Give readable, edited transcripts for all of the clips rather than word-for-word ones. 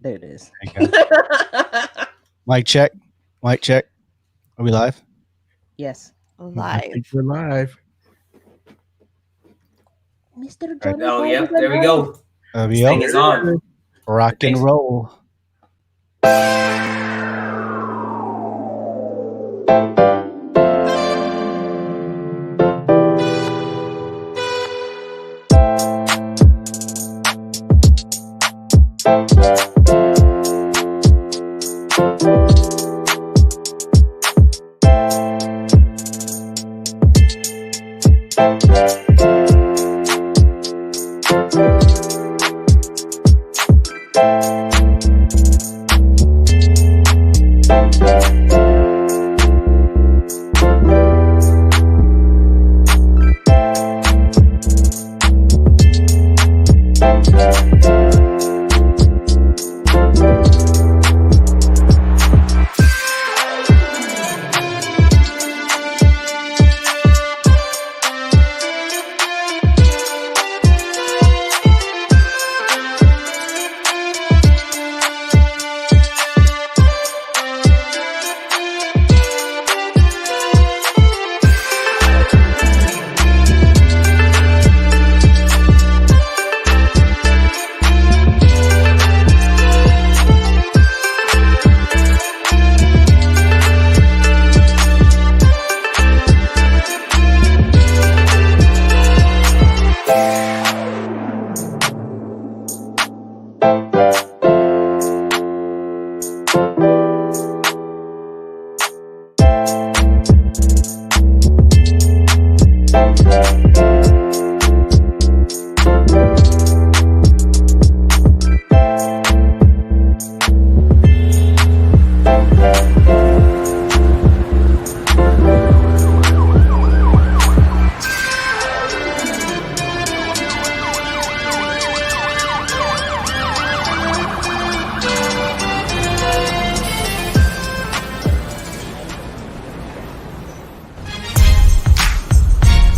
There it is. Mic check. Mic check. Are we live? Yes. I think we're live. Mr. Johnny. Oh, yeah. There we go. This thing is on. Rock and roll.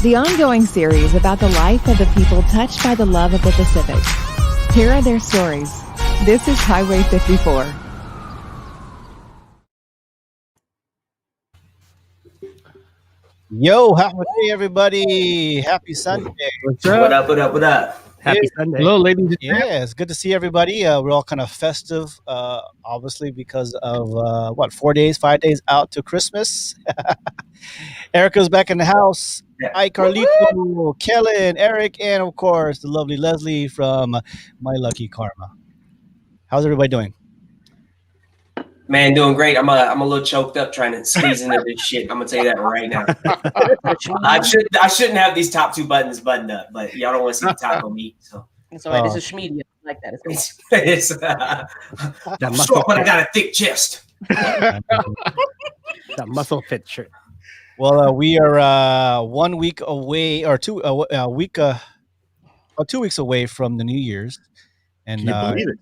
The ongoing series about the life of the people touched by the love of the Pacific. Here are their stories. This is Highway 54. Yo, happy day, everybody. Happy Sunday. What's up? What up, what up, what up? Happy Sunday. Hello, ladies and gentlemen. Yeah, it's good to see everybody. We're all kind of festive, obviously, because of 5 days out to Christmas. Erica's back in the house. Yeah. Hi, Carlito, Kellen, Eric, and of course, the lovely Leslie from My Lucky Karma. How's everybody doing? Man, doing great. I'm a little choked up trying to squeeze into this shit. I'm gonna tell you that right now. I shouldn't have these top two buttons buttoned up, but y'all don't want to see the top of me. So It's all right. This is Schmedia. I like that. I'm short, but I got a thick chest. That muscle fit shirt. Well, we are 1 week away, or 2 weeks away from the New Year's, and Can you believe it?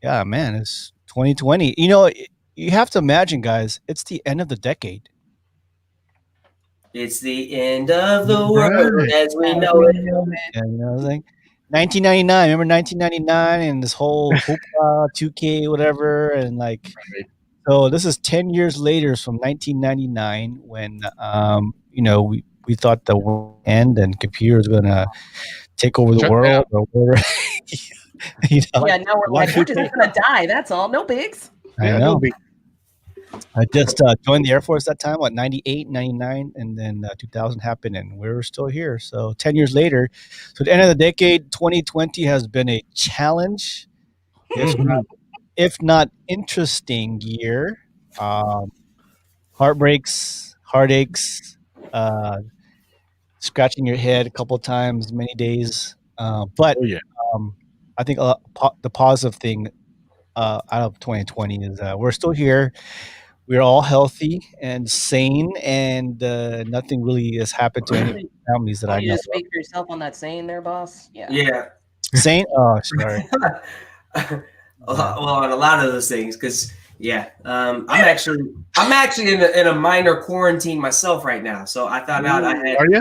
yeah, man, it's 2020. You know, you have to imagine, guys, it's the end of the decade. It's the end of the world as we know it. Yeah, you know what I'm saying? 1999. Remember 1999 and this whole hoopla, 2K, whatever, and like. Right. So this is 10 years later from 1999 when we thought the world would end and computers were gonna take over the Shut world or whatever. Yeah, now we're like, we're just gonna die. That's all. No bigs. I know. I just joined the Air Force that time, 98, 99, and then 2000 happened, and we're still here. So 10 years later, so at the end of the decade, 2020 has been a challenge, if not interesting year. Heartbreaks, heartaches, scratching your head a couple times, many days. But I think the positive thing out of 2020 is we're still here. We're all healthy and sane, and nothing really has happened to any families that I You know. just speak for yourself on that saying there, boss. Yeah. Yeah. Sane? Oh, sorry. Well, on a lot of those things, because I'm actually in a minor quarantine myself right now. So I found out I had. Are you?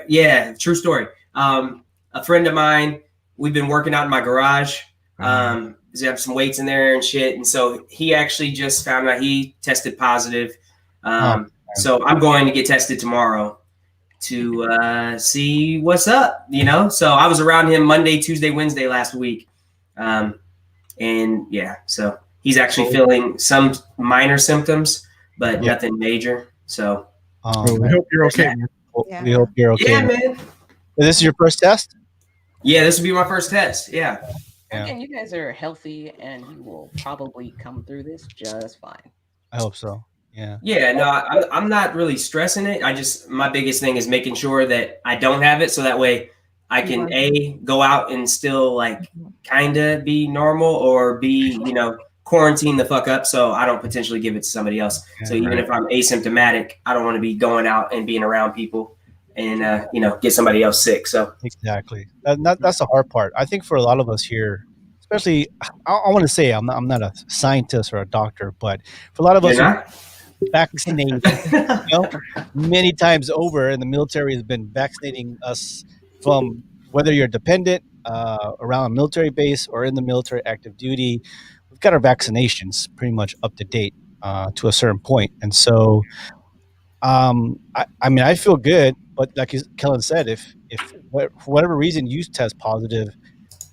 Yeah, true story. A friend of mine, we've been working out in my garage. have some weights in there and shit. And so he actually just found out he tested positive. So I'm going to get tested tomorrow to see what's up, you know? So I was around him Monday, Tuesday, Wednesday last week. And yeah, so he's actually feeling some minor symptoms, but nothing major. So we hope you're okay. Yeah. We hope you're okay. Yeah, man. This is your first test? Yeah, this will be my first test. Yeah. Again, you guys are healthy, and you will probably come through this just fine. I hope so. Yeah. Yeah. No, I'm not really stressing it. My biggest thing is making sure that I don't have it, so that way I can go out and still like kind of be normal, or be quarantine the fuck up, so I don't potentially give it to somebody else. So even if I'm asymptomatic, I don't want to be going out and being around people and get somebody else sick. So exactly, that's the hard part. I think for a lot of us here, especially, I want to say I'm not a scientist or a doctor, but for a lot of us vaccinated, many times over, and the military has been vaccinating us from whether you're dependent around a military base or in the military active duty. We've got our vaccinations pretty much up to date to a certain point, and so I mean, I feel good, but like Kellen said, if for whatever reason you test positive,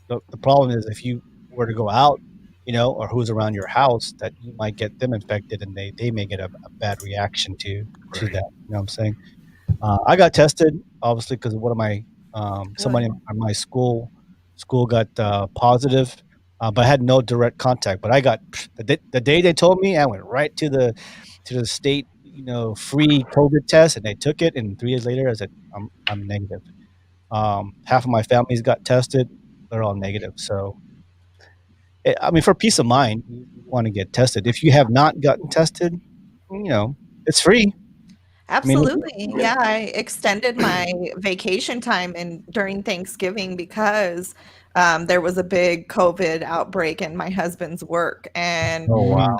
the problem is if you were to go out, or who's around your house, that you might get them infected, and they may get a bad reaction to that. You know what I'm saying? I got tested, obviously, because one of my somebody in my school got positive, but I had no direct contact. But I got the day they told me, I went right to the state free COVID test, and they took it, and 3 years later I said I'm negative. Half of my family's got tested, they're all negative. So I mean, for peace of mind, you want to get tested. If you have not gotten tested, it's free. Absolutely. Yeah, I extended my vacation time during Thanksgiving because there was a big COVID outbreak in my husband's work, and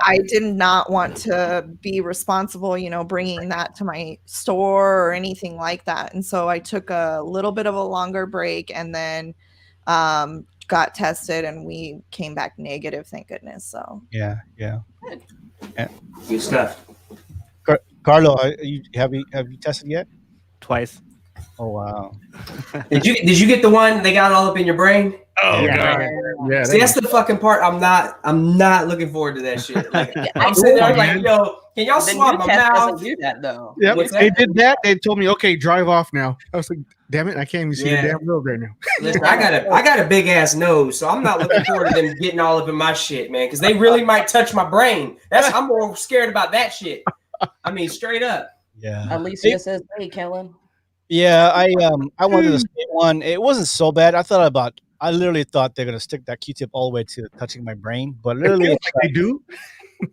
I did not want to be responsible, bringing that to my store or anything like that. And so I took a little bit of a longer break, and then got tested, and we came back negative, thank goodness. So yeah. Good stuff. Carlo, have you tested yet? Twice. Oh wow! Did you get the one they got all up in your brain? Oh yeah. Yeah. See, that's the fucking part. I'm not looking forward to that shit. Like, I'm sitting there like, yo, can y'all swap my mouth? Do that though. Yep. They did that. They told me, okay, drive off now. I was like, damn it, I can't even see the damn road right now. Listen, I got a big ass nose, so I'm not looking forward to them getting all up in my shit, man, because they really might touch my brain. I'm more scared about that shit. I mean, straight up. Yeah. Alicia says, "Hey, Kellen." Yeah, I went to the state one. It wasn't so bad. I literally thought they're gonna stick that Q-tip all the way to touching my brain, but literally like they do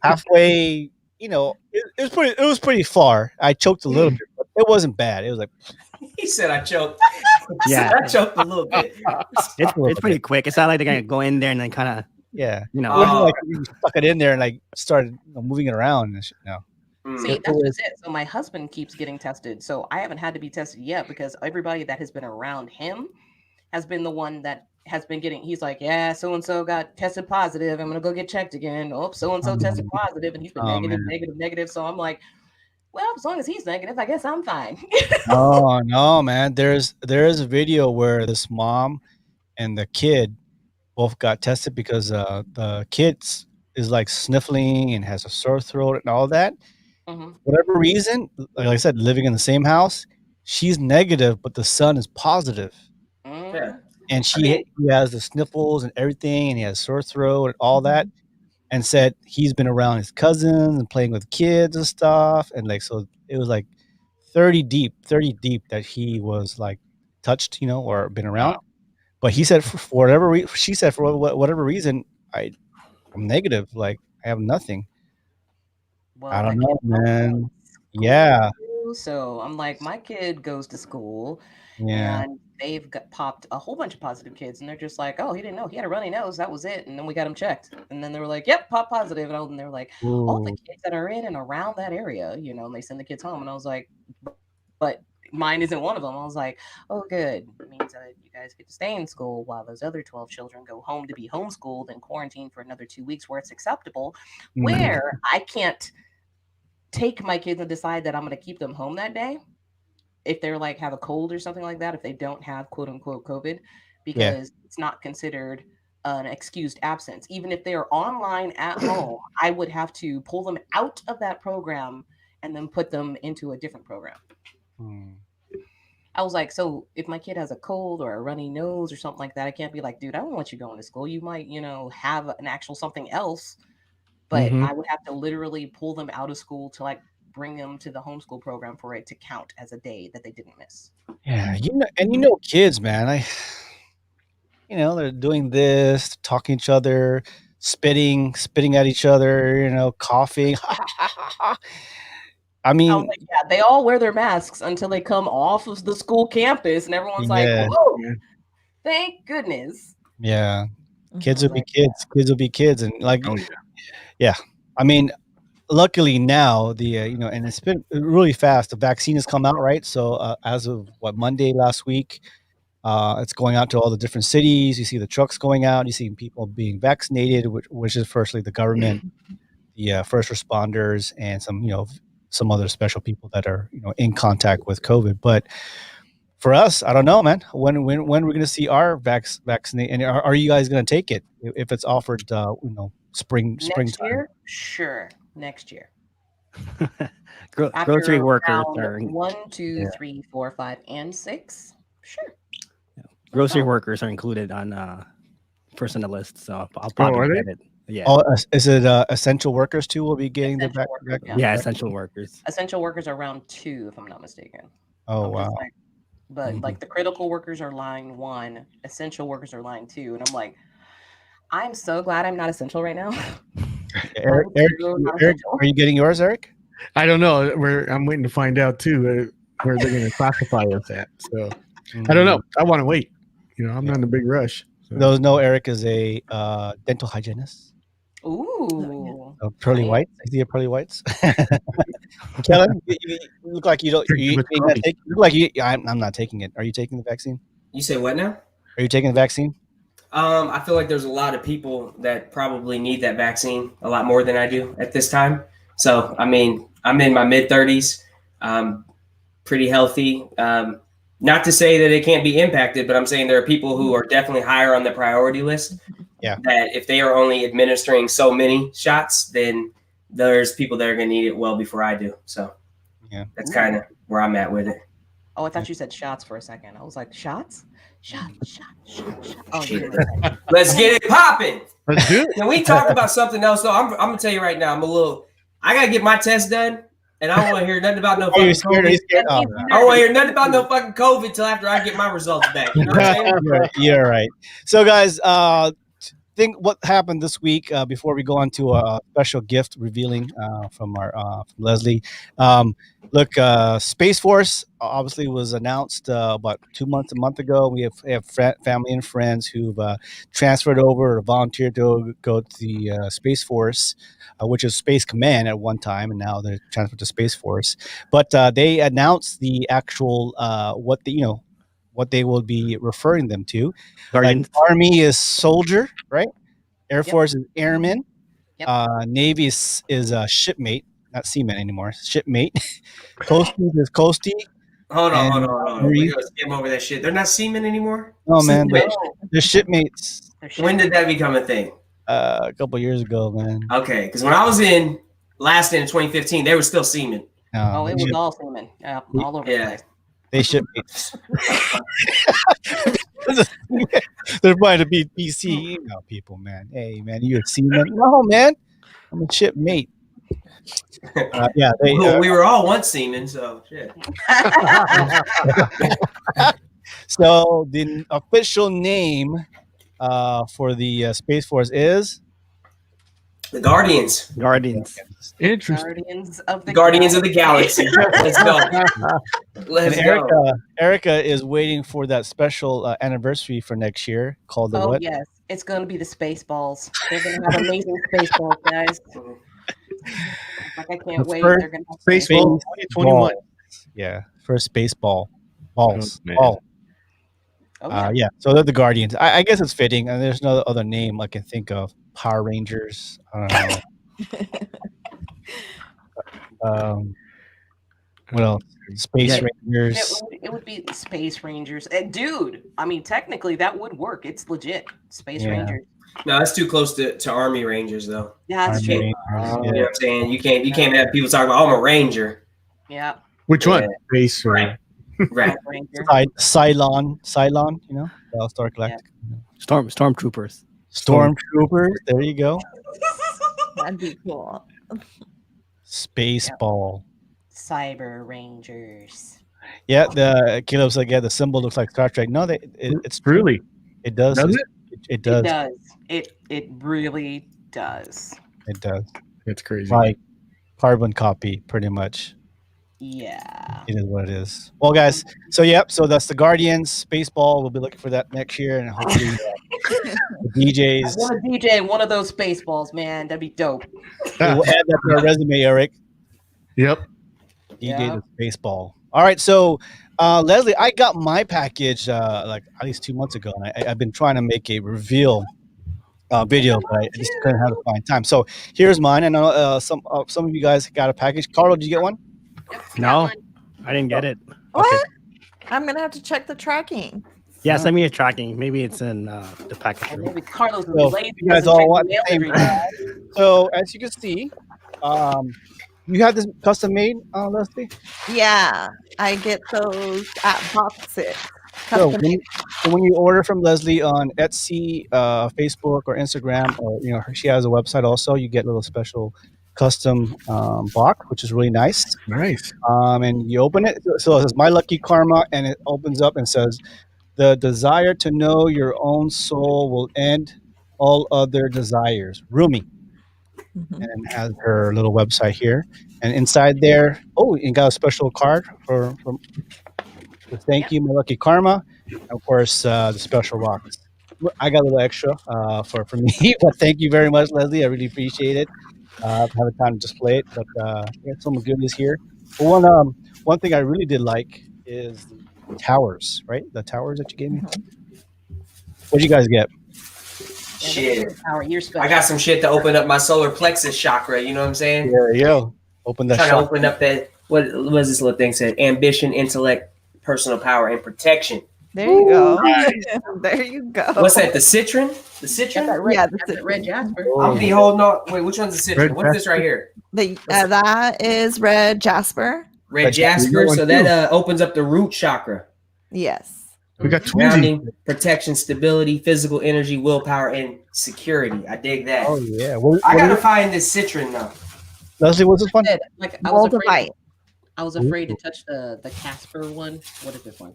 halfway. It was pretty far. I choked a little bit, but it wasn't bad. It was like he said I choked. Yeah, I choked a little bit. It's pretty quick. It's not like they're gonna go in there and then kind of it wasn't like you stuck it in there and like started moving it around and shit. No. See, that's just it. So my husband keeps getting tested. So I haven't had to be tested yet because everybody that has been around him has been the one that has been getting. He's like, yeah, so and so got tested positive. I'm gonna go get checked again. Oh, so and so tested positive, and he's been negative. So I'm like, well, as long as he's negative, I guess I'm fine. Oh no, man! There's a video where this mom and the kid both got tested because the kid is like sniffling and has a sore throat and all that. Whatever reason, like I said, living in the same house, she's negative, but the son is positive. Yeah. And he has the sniffles and everything, and he has sore throat and all that, and said he's been around his cousins and playing with kids and stuff, and like so it was like 30 deep that he was like touched, or been around. But he said for whatever reason, she said for whatever reason, I'm negative, like I have nothing. Well, I don't know, man. Yeah. So I'm like, my kid goes to school, and they've popped a whole bunch of positive kids, and they're just like, oh, he didn't know he had a runny nose, that was it. And then we got him checked, and then they were like, yep, pop positive. And they were like, all the kids that are in and around that area, and they send the kids home. And I was like, but mine isn't one of them. I was like, oh, good. It means that you guys get to stay in school while those other 12 children go home to be homeschooled and quarantined for another 2 weeks where it's acceptable, where I can't take my kids and decide that I'm going to keep them home that day if they're like have a cold or something like that, if they don't have quote unquote COVID, because it's not considered an excused absence. Even if they are online at home, I would have to pull them out of that program and then put them into a different program. I was like, so if my kid has a cold or a runny nose or something like that, I can't be like, dude, I don't want you going to school. You might, have an actual something else, but I would have to literally pull them out of school to like bring them to the homeschool program for it to count as a day that they didn't miss. Yeah, kids, man. They're doing this, talking to each other, spitting at each other, coughing. I mean, I was like, yeah, they all wear their masks until they come off of the school campus, and everyone's like, "Whoa, thank goodness." Yeah, kids will be kids. Kids will be kids, and like, yeah. I mean, luckily now and it's been really fast. The vaccine has come out, right? So as of Monday last week, it's going out to all the different cities. You see the trucks going out. You see people being vaccinated, which is firstly the government, the first responders, and some other special people that are in contact with COVID. But for us, I don't know, man. When we're going to see our vaccinate, and are you guys going to take it if it's offered? Spring year, sure. Next year. Grocery workers are 1, 2, 3, 4, 5, and 6. Sure. Grocery workers are included on first on the list, so I'll probably get it. Yeah. Oh, is it essential workers too? Will be getting the back. Yeah, essential workers. Essential workers are round 2, if I'm not mistaken. Oh wow! But like the critical workers are line 1, essential workers are line 2, and I'm like, I'm so glad I'm not essential right now. Eric, are you getting yours, Eric? I don't know. I'm waiting to find out too where they're going to classify us at. So I don't know. I want to wait. I'm not in a big rush. So. Those know Eric is a dental hygienist. Ooh, pearly whites. I see your pearly whites. Kellen, you look like you don't. Look like you. I'm not taking it. Are you taking the vaccine? You say what now? Are you taking the vaccine? I feel like there's a lot of people that probably need that vaccine a lot more than I do at this time. So, I mean, I'm in my mid-30s, pretty healthy. Not to say that it can't be impacted, but I'm saying there are people who are definitely higher on the priority list. Yeah. That if they are only administering so many shots, then there's people that are going to need it well before I do. So, yeah, that's kind of where I'm at with it. Oh, I thought you said shots for a second. I was like, shots? Shot. Oh, let's get it popping. Let's do it. Can we talk about something else though? I'm gonna tell you right now. I gotta get my test done, and I don't want to hear nothing about no fucking COVID. I don't want to hear nothing about no fucking COVID till after I get my results back. You know what I'm saying? You're right. So, guys, think what happened this week before we go on to a special gift revealing from our from Leslie. Look, Space Force obviously was announced about a month ago. We have family and friends who've transferred over or volunteered to go to the Space Force, which is Space Command at one time, and now they're transferred to Space Force. But they announced the actual what they will be referring them to. Like Army is soldier, right? Air Force is airman. Navy is shipmate, not seaman anymore. Shipmate. Coastie is coastie. Hold on. We're gonna skim over that shit. They're not seamen anymore. Oh man, they're shipmates. When did that become a thing? A couple years ago, man. Okay, because when I was in 2015, they were still seamen. It was all seamen, all over the place. They shipmates. They're trying to be PC people, man. Hey, man, you a seaman? No, man, I'm a shipmate. We were all once seamen, so shit. So the official name for the Space Force is the Guardians. Interesting. Guardians of the Galaxy. Let's go. Erica is waiting for that special anniversary for next year called the what? Yes, it's going to be the Spaceballs. They're going to have amazing Spaceballs, guys. Like I can't wait. They're going to have Spaceballs 2021. Yeah, first space balls. man. Ball. Oh yeah. Yeah, so they're the Guardians. I guess it's fitting, and there's no other name I can think of. Power Rangers. I don't know. What else? Space Yeah. Rangers. It would be Space Rangers. Dude, I mean, technically that would work. It's legit. Space Yeah. Rangers. No, that's too close to Army Rangers, though. Yeah, that's Army true. Rangers, You know yeah. what I'm saying? You can't have people talking about, oh, I'm a Ranger. Yeah. Which one? Space or Right. Right. Ranger. Cylon, you know, Battlestar Galactica. Stormtroopers. Stormtroopers. There you go. That'd be cool. Spaceball. Cyber Rangers. Yeah, the Caleb's like, yeah, the symbol looks like Star Trek. No, it's true. really? It does. Does It does. It does. It really does. It does. It's crazy. Like carbon copy, pretty much. Yeah. It is what it is. Well, guys, so that's the Guardians. Spaceball. We'll be looking for that next year, and hopefully the I DJs. want to DJ one of those Spaceballs, man. That'd be dope. We'll add that to our resume, Eric. Yep. DJ Yeah. the Spaceball. All right, so Leslie, I got my package like at least 2 months ago, and I've been trying to make a reveal video, but I just couldn't have to find time. So here's mine. I know some of you guys got a package. Carlo, did you get one? No, I didn't get it. What? I'm gonna have to check the tracking. Yeah, send me a tracking. Maybe it's in the package. And room. maybe Carlos So, is lazy. you guys doesn't all check want the mail the same every day. So as you can see, you have this custom made, Leslie. Yeah, I get those at boxes. So Custom when you order from Leslie on Etsy, Facebook, or Instagram, or she has a website also, you get a little special custom box, which is really nice. Nice. And you open it, so it says "My Lucky Karma," and it opens up and says, "The desire to know your own soul will end all other desires." Rumi. Mhm. And has her little website here, and inside there, you got a special card for thank you, My Lucky Karma, and of course the special rocks. I got a little extra for me, but thank you very much, Leslie. I really appreciate it. I have a time to display it, but got some goodness here. But one thing I really did like is the towers, right? The towers that you gave me. What did you guys get? Shit. You're special. I got some shit to open up my solar plexus chakra. You know what I'm saying? There you go. Open that Trying to shop. open up that. What does this little thing say? Ambition, intellect, personal power, and protection. There you go. There you go. What's that? The citron? The Got citron? that red, Yeah, got the that red Jasper. I'll be holding on. Wait, which one's the citron? Red What's this right here? That is red jasper. Red Red jasper. jasper. One So too. that opens up the root chakra. Yes. We got twinsies. Grounding, protection, stability, physical energy, willpower, and security. I dig that. Oh yeah. What I is gotta it? find this citron though. Leslie, what's this one? Like I was Moldavite. afraid to touch the Casper one. What is this one?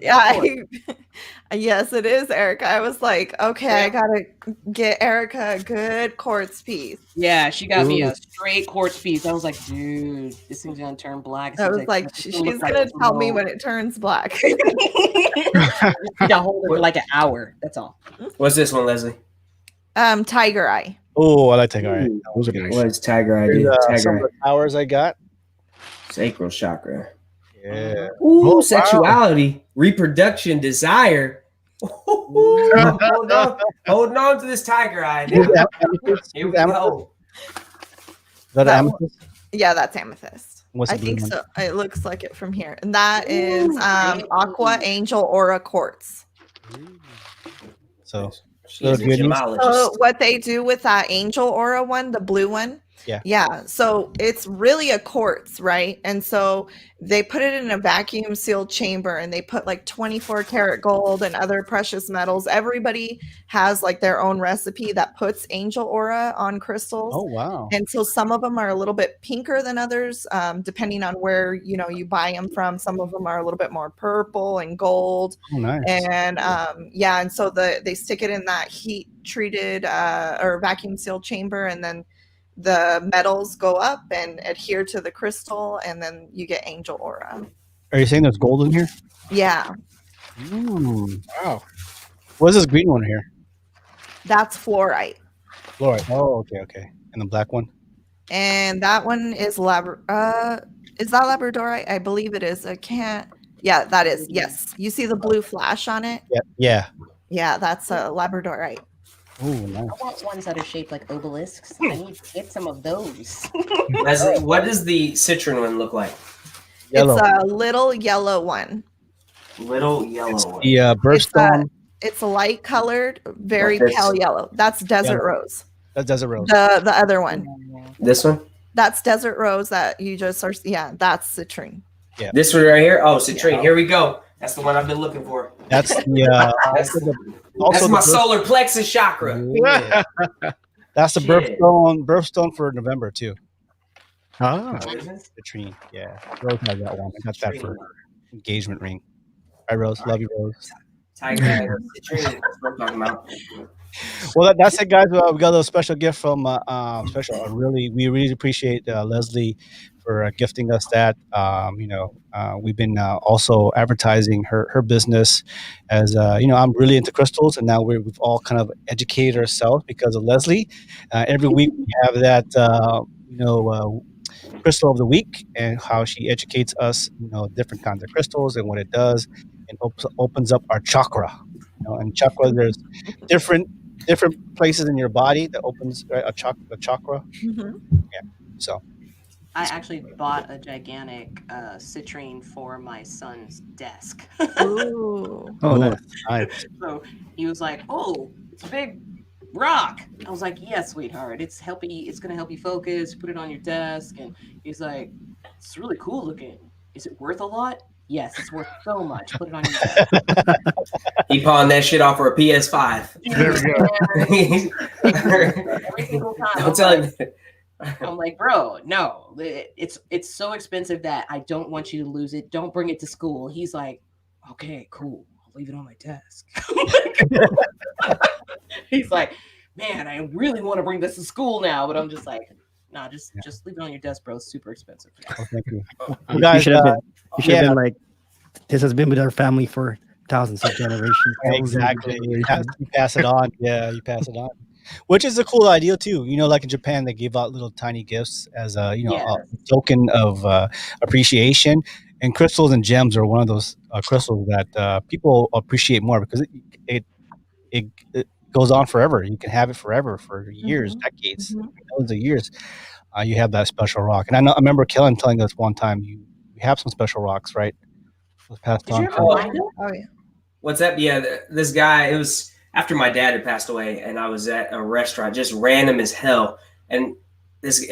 Yeah. Yes, it is, Erica. I was like, okay, I gotta get Erica a good quartz piece. Yeah, she got me a straight quartz piece. I was like, dude, this thing's gonna turn black. It I seems was like, it's she's gonna look gonna like tell me smoke. when it turns black. You gotta hold it for like an hour. That's all. What's this one, Leslie? Tiger eye. Oh, I like Tiger Eye. Those are nice. What is tiger eye? Here's, do? some Tiger of the towers I got. eye. Sacral chakra. Yeah. Ooh, wow. sexuality, reproduction, desire. Holding on to this tiger eye. Here's Now. amethyst. Here we Amethyst. go. Is that That amethyst? Yeah, that's amethyst. What's I the blue think one? so. It looks like it from here. And that is Ooh, aqua angel aura quartz. So She's a Little goodies. So gemologist. what they do with that angel aura one, the blue one, yeah. So it's really a quartz, right? And so they put it in a vacuum sealed chamber, and they put like 24 karat gold and other precious metals. Everybody has like their own recipe that puts angel aura on crystals. oh wow. And so some of them are a little bit pinker than others, depending on where you buy them from. Some of them are a little bit more purple and gold. Oh nice. And and so they stick it in that heat treated or vacuum sealed chamber, and then the metals go up and adhere to the crystal, and then you get angel aura. Are you saying there's gold in here? Yeah, Wow. What's this green one here? that's fluorite, Fluorite. Oh, okay. And the black one? and that one is Is that Labradorite? I believe it is. I can't. Yeah, that is. Yes. You see the blue flash on it? Yeah. Yeah, that's a Labradorite. Oh, nice. I want ones that are shaped like obelisks. I need to get some of those. Leslie, what does the citron one look like? Yellow. It's a little yellow one. Little yellow one. The birthstone. It's light colored, very pale yellow. That's desert rose. That's desert rose. The other one. This one? That's desert rose that you just are. Yeah, that's citrine. Yeah. This one right here? Oh, citrine. Yeah. Here we go. That's the one I've been looking for. That's the that's my solar plexus chakra. Yeah. That's the birthstone for November too. Citrine. Yeah. Rose has that one. I got that for engagement ring. Hi, Rose. Love you, Rose. Tiger citrine. That's what I'm talking about. Well, that's it, guys. We got a little special gift from we really appreciate Leslie for gifting us that. We've been also advertising her business as I'm really into crystals, and now we've all kind of educated ourselves because of Leslie. Every week we have that crystal of the week and how she educates us, different kinds of crystals and what it does, and opens up our chakra. And chakra, there's different places in your body that opens a chakra. Mm-hmm. Yeah. So I actually bought a gigantic citrine for my son's desk. Ooh. Oh, nice. So he was like, "Oh, it's a big rock." I was like, "Yeah, sweetheart. It's going to help you focus. Put it on your desk." And he's like, "It's really cool looking. Is it worth a lot?" Yes, it's worth so much. Put it on your desk. He pawned that shit off for a PS5. There we go. Every single time. Don't tell him. I'm like, bro, no, it's so expensive that I don't want you to lose it. Don't bring it to school. He's like, okay, cool. I'll leave it on my desk. He's like, man, I really want to bring this to school now, but I'm just like, nah, just leave it on your desk, bro. It's super expensive. Oh, thank you. You guys, you should have been like, this has been with our family for thousands of generations. Exactly. You pass it on. Yeah, you pass it on. Which is a cool idea too. Like in Japan, they give out little tiny gifts as a token of appreciation. And crystals and gems are one of those crystals that people appreciate more because it goes on forever. You can have it forever for years, decades, millions of years. You have that special rock. And I remember Kellen telling us one time you have some special rocks, right? Did you ever find it? Oh yeah. What's that? Yeah, this guy. It was after my dad had passed away, and I was at a restaurant, just random as hell. And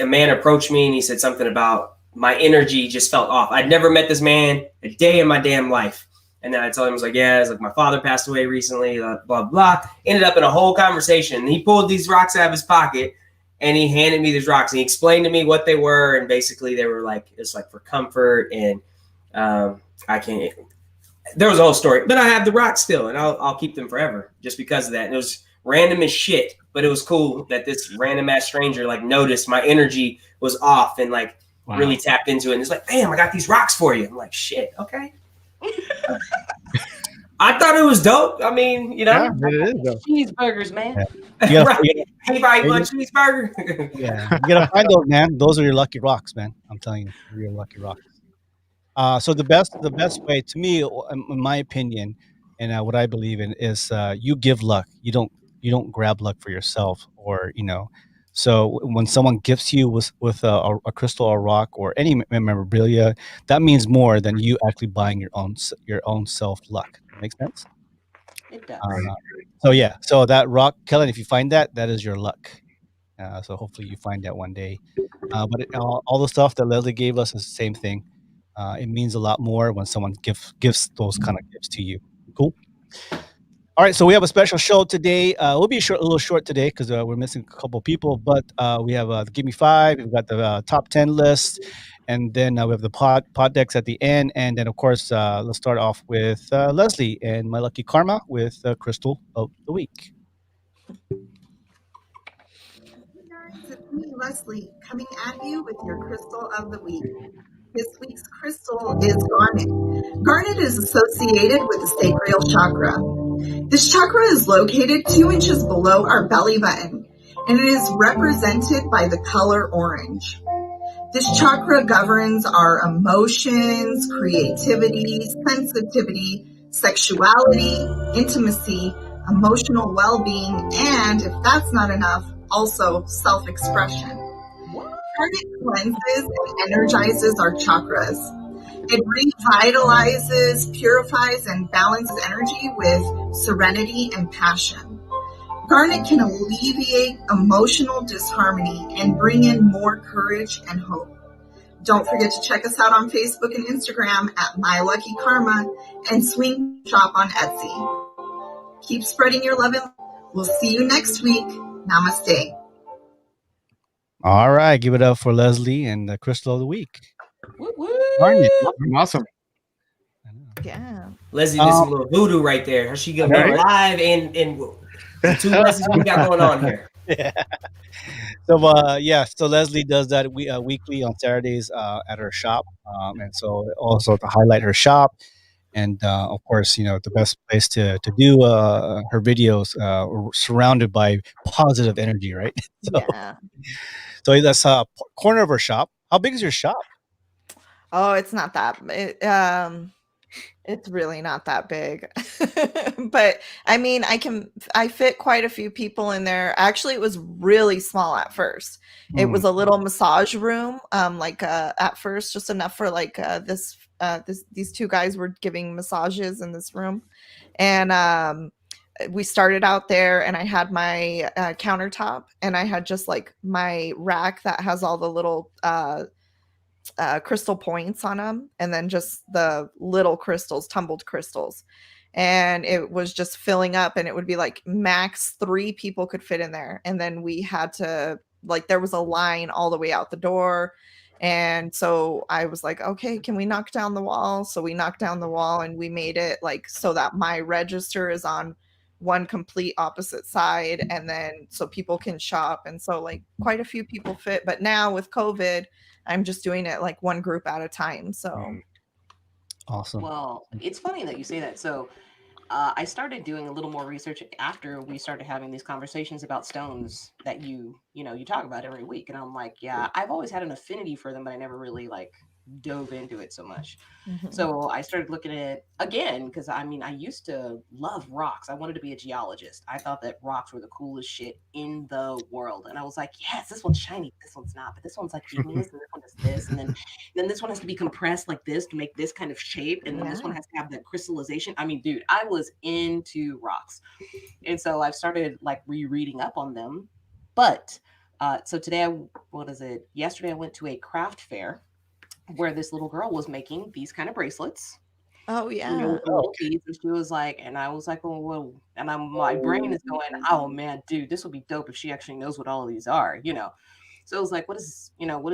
a man approached me, and he said something about my energy just felt off. I'd never met this man a day in my damn life. And then I told him, I was like, yeah, it's like my father passed away recently, blah, blah. Ended up in a whole conversation. And he pulled these rocks out of his pocket, and he handed me these rocks. And he explained to me what they were, and basically they were like, it's like for comfort, and there was a whole story, but I have the rocks still, and I'll keep them forever just because of that. And it was random as shit, but it was cool that this random ass stranger like noticed my energy was off and like really tapped into it. And it's like, damn, I got these rocks for you. I'm like, shit, okay. I thought it was dope. I mean, Yeah, it is dope. Cheeseburgers, man. Yeah. Right. Anybody want a cheeseburger? Yeah, you gotta find those, man. Those are your lucky rocks, man. I'm telling you, they're your lucky rocks. So the best way to me, in my opinion, and what I believe in is you give luck. You don't grab luck for yourself, or So when someone gifts you with a crystal or rock or any memorabilia, that means more than you actually buying your own self luck. Makes sense? It does. So that rock, Kellen, if you find that is your luck. So hopefully you find that one day. But all the stuff that Leslie gave us is the same thing. It means a lot more when someone gives those kind of gifts to you. Cool. All right, so we have a special show today. We'll be a little short today because we're missing a couple people, but we have the Give Me 5. We've got the top 10 list, and then we have the pod decks at the end. And then, of course, let's start off with Leslie and My Lucky Karma with Crystal of the Week. It's me, Leslie, coming at you with your Crystal of the Week. This week's crystal is garnet. Garnet is associated with the sacral chakra. This chakra is located 2 inches below our belly button, and it is represented by the color orange. This chakra governs our emotions, creativity, sensitivity, sexuality, intimacy, emotional well-being, and if that's not enough, also self-expression. Karmic cleanses and energizes our chakras. It revitalizes, purifies, and balances energy with serenity and passion. Garnet can alleviate emotional disharmony and bring in more courage and hope. Don't forget to check us out on Facebook and Instagram at My Lucky Karma and swing shop on Etsy. Keep spreading your love and light. We'll see you next week. Namaste. All right, give it up for Leslie and the Crystal of the Week. Garnet. Awesome. Yeah. Leslie did some little voodoo right there. She gonna be Right? live and the two Leslies we got going on here. Yeah. So so Leslie does that weekly on Saturdays at her shop, and so also to highlight her shop, and of course, the best place to do her videos surrounded by positive energy, right? Yeah. So that's a corner of her shop. How big is your shop? Oh, it's not that. It's really not that big. But I mean, I fit quite a few people in there. Actually, it was really small at first. It was a little massage room, at first, just enough for these two guys were giving massages in this room. And we started out there, and I had my countertop, and I had just like my rack that has all the little crystal points on them, and then just the little crystals, tumbled crystals, and it was just filling up, and it would be like max 3 people could fit in there, and then we had to, like, there was a line all the way out the door. And so I was like, okay, can we knock down the wall? So we knocked down the wall, and we made it like so that my register is on one complete opposite side, and then so people can shop. And so like quite a few people fit, but now with COVID, I'm just doing it like one group at a time. So awesome. Well, it's funny that you say that. So I started doing a little more research after we started having these conversations about stones that you talk about every week. And I'm like, yeah, I've always had an affinity for them, but I never really like dove into it so much. So I started looking at it again because I used to love rocks. I wanted to be a geologist. I thought that rocks were the coolest shit in the world. And I was like, yes, this one's shiny, this one's not, but this one's like igneous, and this one is this, and then this one has to be compressed like this to make this kind of shape, and then this one has to have that crystallization. I mean, dude, I was into rocks. And so I've started like rereading up on them. But so today, yesterday I went to a craft fair where this little girl was making these kind of bracelets. Oh yeah. With the little beads, and she was like, and I was like, oh, whoa. And my brain is going, oh man, dude, this would be dope if she actually knows what all of these are. So I was like, what is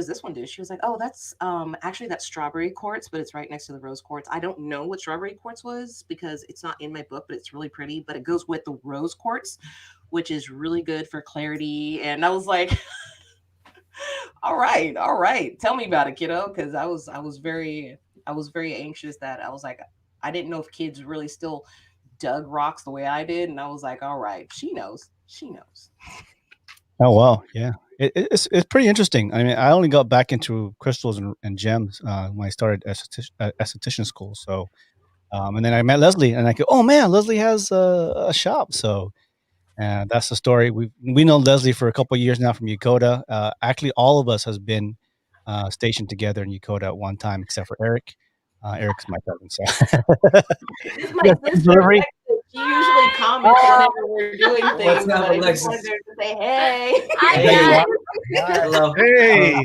this one do? She was like, oh, that's actually that's strawberry quartz, but it's right next to the rose quartz. I don't know what strawberry quartz was because it's not in my book, but it's really pretty. But it goes with the rose quartz, which is really good for clarity. And I was like, all right. Tell me about it, kiddo. Because I was very anxious that I was like, I didn't know if kids really still dug rocks the way I did. And I was like, all right, she knows. Oh wow, yeah, it's pretty interesting. I mean, I only got back into crystals and gems when I started esthetician school. So, and then I met Leslie, and I go, oh man, Leslie has a shop. So, and that's the story. We know Leslie for a couple of years now from Yokota. Actually, all of us has been stationed together in Yokota at one time, except for Eric. Eric's my cousin. So, This is my sister. Alexis. She usually comments whenever we're doing things. What's up, but I just Alexis? wanted her to say, hey. Hey. Hello. Hey.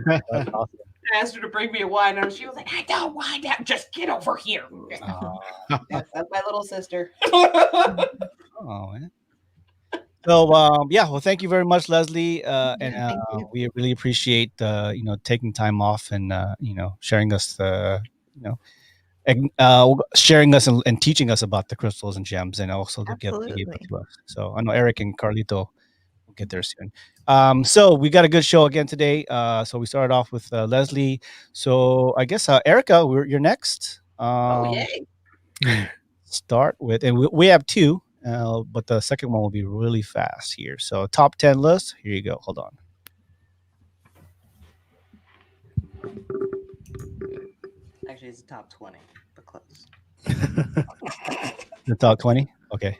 that's awesome. I asked her to bring me a wine, and she was like, I don't want that. Just get over here. That's my little sister. Oh man. So well, thank you very much, Leslie, and thank you. we really appreciate taking time off and sharing us sharing us and teaching us about the crystals and gems, and also the gift you gave Absolutely. to us. So I know Eric and Carlito will get there soon. So we got a good show again today. So we started off with Leslie. So I guess Erica, you're next. Oh, yay. Start with, and we have 2. But the second one will be really fast here. So top 10 list. Here you go. Hold on. Actually, it's the top 20, but close. The top 20. Okay.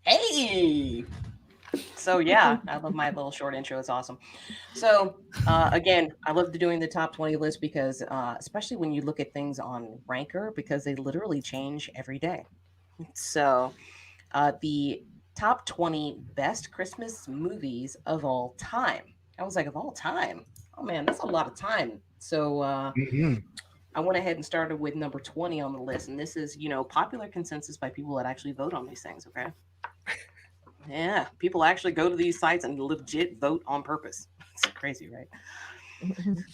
Hey. So yeah, I love my little short intro. It's awesome. So again, I love doing the top 20 list because especially when you look at things on Ranker, because they literally change every day. So the top 20 best Christmas movies of all time. I was like, of all time? Oh man, that's a lot of time. So Mhm. I went ahead and started with number 20 on the list. And this is, popular consensus by people that actually vote on these things. Okay. Yeah. People actually go to these sites and legit vote on purpose. It's crazy, right?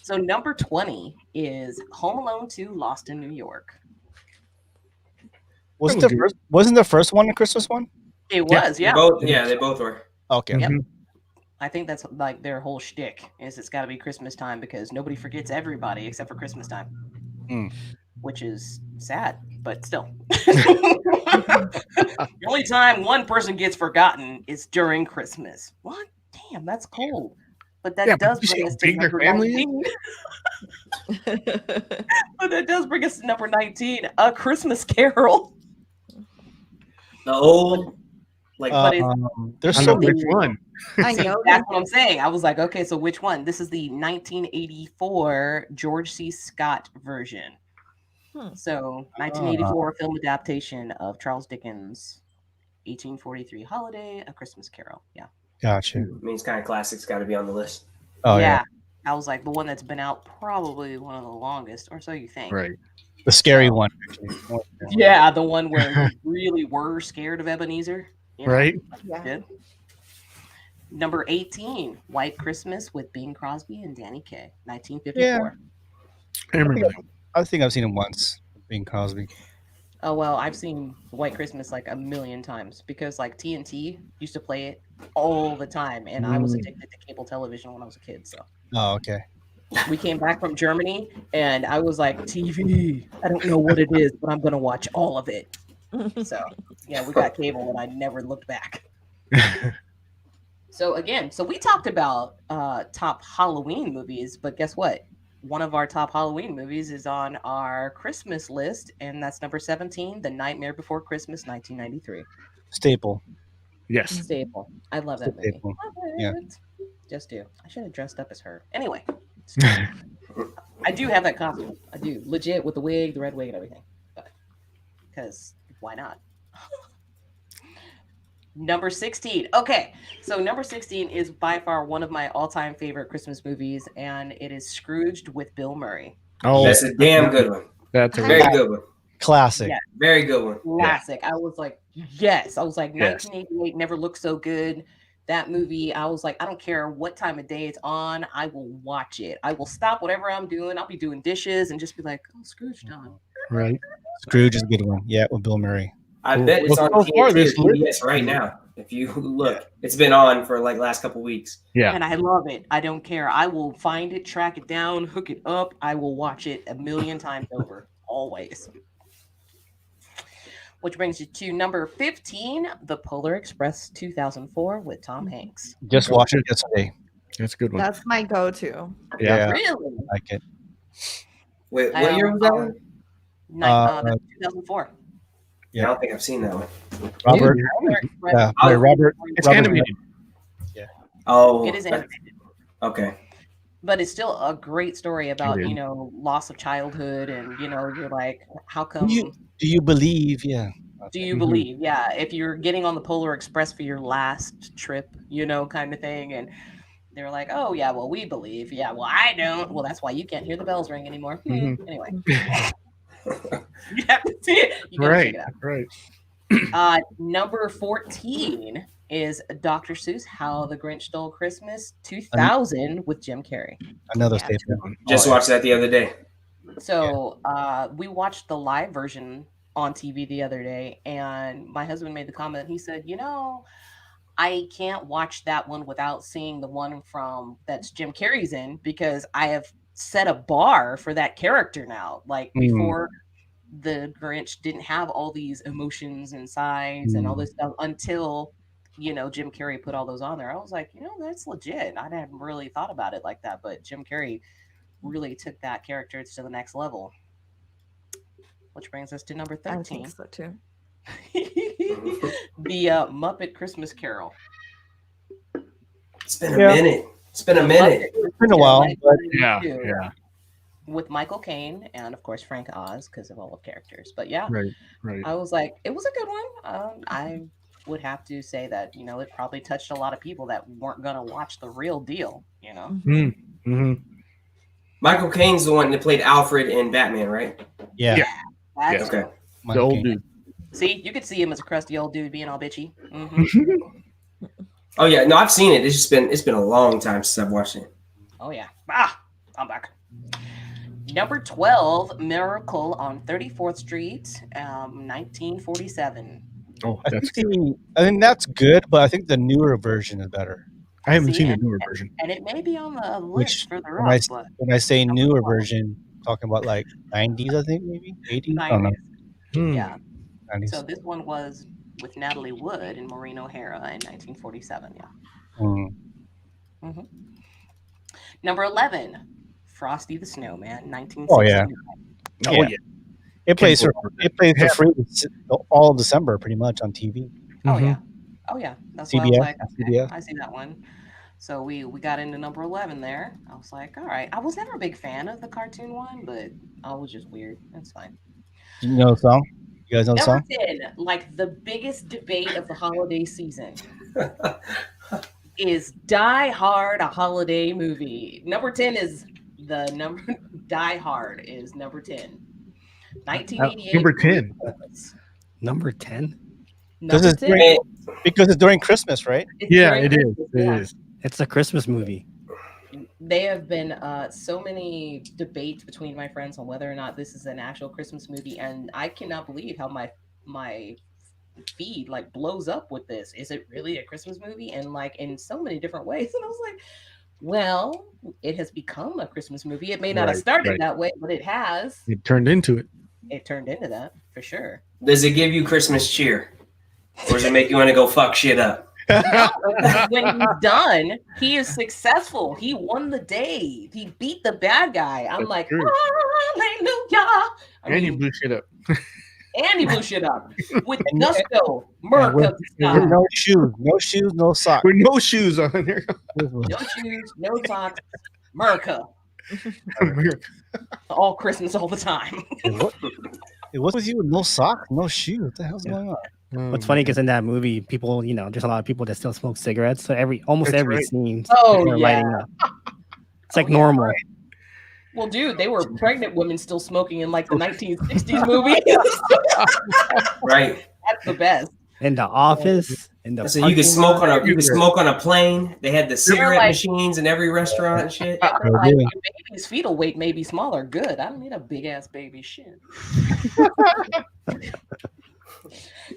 So number 20 is Home Alone 2 Lost in New York. Wasn't the first one a Christmas one? It was, yeah. They both were. Okay. Yep. I think that's like their whole shtick is it's got to be Christmas time because nobody forgets everybody except for Christmas time, which is sad, but still. The only time one person gets forgotten is during Christmas. What? Damn, that's cold. But that does bring us to number 19. But that does bring us to number 19, A Christmas Carol. The old, but it's there's I so know which one. I See, know that's what I'm saying. I was like, okay, so which one? This is the 1984 George C. Scott version. So 1984 film adaptation of Charles Dickens' 1843 Holiday, A Christmas Carol. Yeah. Gotcha. Means kind of classics got to be on the list. Oh yeah. I was like, the one that's been out probably one of the longest, or so you think. Right. The scary one. Yeah, the one where you really were scared of Ebenezer. Right. Yeah. Number 18, White Christmas with Bing Crosby and Danny Kaye, 1954. Yeah. I think I've seen him once, Bing Crosby. Oh, well, I've seen White Christmas like a million times because like TNT used to play it all the time. And I was addicted to cable television when I was a kid. So. Oh, okay. We came back from Germany and I was like, TV, I don't know what it is, but I'm going to watch all of it. So, yeah, we got cable and I never looked back. So we talked about top Halloween movies, but guess what? One of our top Halloween movies is on our Christmas list, and that's number 17, The Nightmare Before Christmas, 1993. Staple. Yes. Staple. I love that movie. Staple. Love it. Yeah. Just do. I should have dressed up as her. Anyway. I do have that costume. I do. Legit with the wig, the red wig, and everything. Because why not? Number 16. Okay, so number 16 is by far one of my all-time favorite Christmas movies, and it is Scrooged with Bill Murray. Oh, that's a damn good one. That's a very good one. Classic. Yeah. Very good one. Classic. Yeah. I was like, yes. I was like, 1988 never looked so good. That movie, I was like, I don't care what time of day it's on. I will watch it. I will stop whatever I'm doing. I'll be doing dishes and just be like, oh, Scrooge on. Right. Scrooge is a good one. Yeah, with Bill Murray. I bet it's on TNT right now. If you look, it's been on for like last couple weeks. Yeah. And I love it. I don't care. I will find it, track it down, hook it up. I will watch it a million times over. Always. Which brings you to number 15, The Polar Express 2004 with Tom Hanks. Just watched it yesterday. That's a good one. That's my go-to. Yeah. Really? I like it. Wait, what year was that one? 2004. Yeah, I don't think I've seen that one. Robert. Robert. It's animated. Yeah. Oh. It is animated. Okay. But it's still a great story about, loss of childhood and, you're like, how come? Do you believe? Yeah. Do you believe? Yeah. If you're getting on the Polar Express for your last trip, kind of thing. And they're like, oh, yeah, well, we believe. Yeah, well, I don't. Well, that's why you can't hear the bells ring anymore. Anyway. You have to see it. You gotta check it out. Right. Number 14 is Dr. Seuss, How the Grinch Stole Christmas 2000 with Jim Carrey. Another staple. Just watched that the other day. So we watched the live version on TV the other day, and my husband made the comment. He said, I can't watch that one without seeing the one that's Jim Carrey's in, because I have set a bar for that character now. Like before, the Grinch didn't have all these emotions and sides and all this stuff until Jim Carrey put all those on there. I was like, that's legit. I hadn't really thought about it like that, but Jim Carrey really took that character to the next level. Which brings us to number I think 13. so too. The Muppet Christmas Carol. It's been a minute. It's been a minute. It's been a while, but yeah. With Michael Caine and of course Frank Oz because of all the characters. But yeah, Right. I was like, it was a good one. I would have to say that it probably touched a lot of people that weren't gonna watch the real deal. Mm-hmm. Michael Caine's the one that played Alfred in Batman, right? yeah. That's Okay. The old dude. See, you could see him as a crusty old dude being all bitchy. Mm-hmm. Oh yeah, no, I've seen it. It's been a long time since I've watched it. Oh yeah. I'm back. Number 12, Miracle on 34th Street, 1947. Oh, I that's think that's good, but I think the newer version is better. I haven't See, seen the and, newer version. and it may be on the list Which further when I up, but when I say newer version, talking about like 90s, I think maybe 80s. I don't know. 90s. Yeah. 90s. So this one was with Natalie Wood and Maureen O'Hara in 1947. Yeah. Mm. Number 11, Frosty the Snowman, 1969. Oh yeah. Oh yeah. It plays for free all of December, pretty much on TV. Oh yeah. Oh yeah. That's why I was CBS. like, okay, CBS. I see that one. So we got into number 11 there. I was like, all right. I was never a big fan of the cartoon one, but I was just weird. That's fine. Do you know the song? You guys know the Number song? 10, like the biggest debate of the holiday season, is Die Hard a holiday movie? Number 10 is the number. Die Hard is number 10. 1988. Number 10. Number 10? Number 10. Because it's during Christmas, right? It's Yeah, during it is. Christmas, It yeah. is. It's a Christmas movie. There have been so many debates between my friends on whether or not this is an actual Christmas movie, and I cannot believe how my feed like blows up with this. Is it really a Christmas movie? And like in so many different ways. And I was like, well, it has become a Christmas movie. It may not have started that way, but it has. It turned into it. It turned into that for sure. Does it give you Christmas cheer, or does it make you want to go fuck shit up? When he's done, he is successful. He won the day. He beat the bad guy. I'm That's like, true. hallelujah. And he blew shit up. And he blew shit up with gusto. America style. No shoes, no socks. With no shoes on there. No shoes, no socks. America. America. All Christmas, all the time. What's with you with no socks, no shoes? What the hell's going on? What's funny because in that movie, people, there's a lot of people that still smoke cigarettes. So almost That's every right. scene, Oh, they're yeah. lighting up. It's like normal. Well, dude, they were pregnant women still smoking in like the 1960s movies. Right. That's the best. In the office, in the So you could parking smoke lot. on a plane. They had the cigarette like- machines in every restaurant and shit. They're Oh, like, really? your baby's fetal weight may be smaller. Good. I don't need a big ass baby. Shit.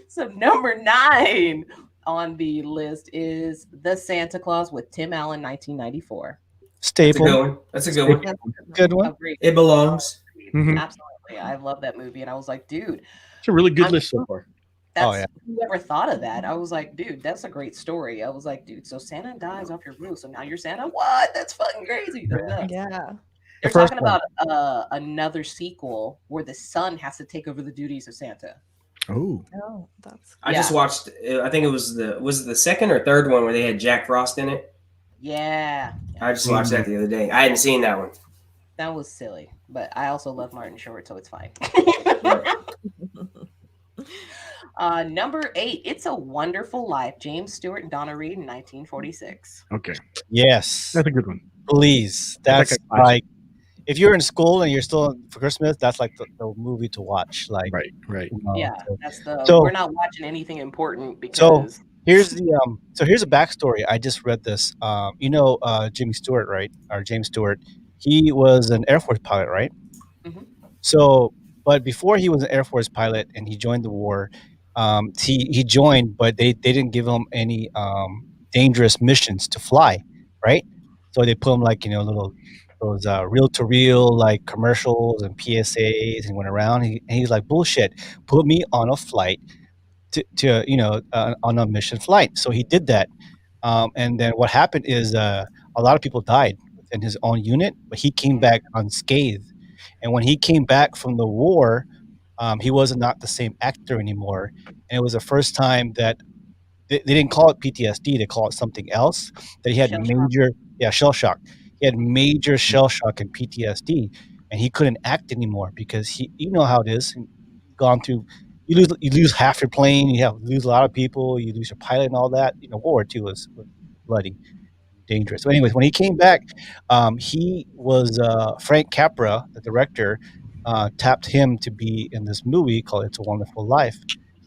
So number 9 on the list is The Santa Claus with Tim Allen, 1994. That's a good Staple. one. That's a good one. Good one. Agreed. It belongs. Mhm. Absolutely. I love that movie. And I was like, dude, It's a really good list so far. that's Oh, yeah. whoever thought of that. I was like, dude, that's a great story. I was like, dude, so Santa dies off your roof. So now you're Santa? What? That's fucking crazy. They're nuts. Yeah. They're first talking about another sequel where the son has to take over the duties of Santa. Oh. Oh, that's I just watched. I think it was the second or third one where they had Jack Frost in it. Yeah. I just watched that the other day. I hadn't seen that one. That was silly. But I also love Martin Short, so it's fine. Number 8, It's a Wonderful Life. James Stewart and Donna Reed in 1946. Okay. Yes. That's a good one. Please. That's That's like a like if you're in school and you're still for Christmas, that's like the movie to watch. Like Right. you know, Yeah, so- that's the. So- we're not watching anything important because. here's a backstory. I just read this. Jimmy Stewart, right? Or James Stewart. He was an Air Force pilot, right? Mhm. So, but before he was an Air Force pilot and he joined the war, he joined, but they didn't give him any dangerous missions to fly, right? So they put him like those reel to reel like commercials and PSAs and went around. And he's like, bullshit. Put me on a flight to on a mission flight. So he did that, and then what happened is a lot of people died within his own unit, but he came back unscathed. And when he came back from the war, he was not the same actor anymore, and it was the first time that they didn't call it PTSD; they call it something else. That he had Shell shock. major, shell shock. He had major shell shock and PTSD, and he couldn't act anymore because you know how it is. Gone through, you lose half your plane, lose a lot of people, you lose your pilot and all that. World War II was bloody, dangerous. So, anyways, when he came back, he was Frank Capra, the director, tapped him to be in this movie called "It's a Wonderful Life."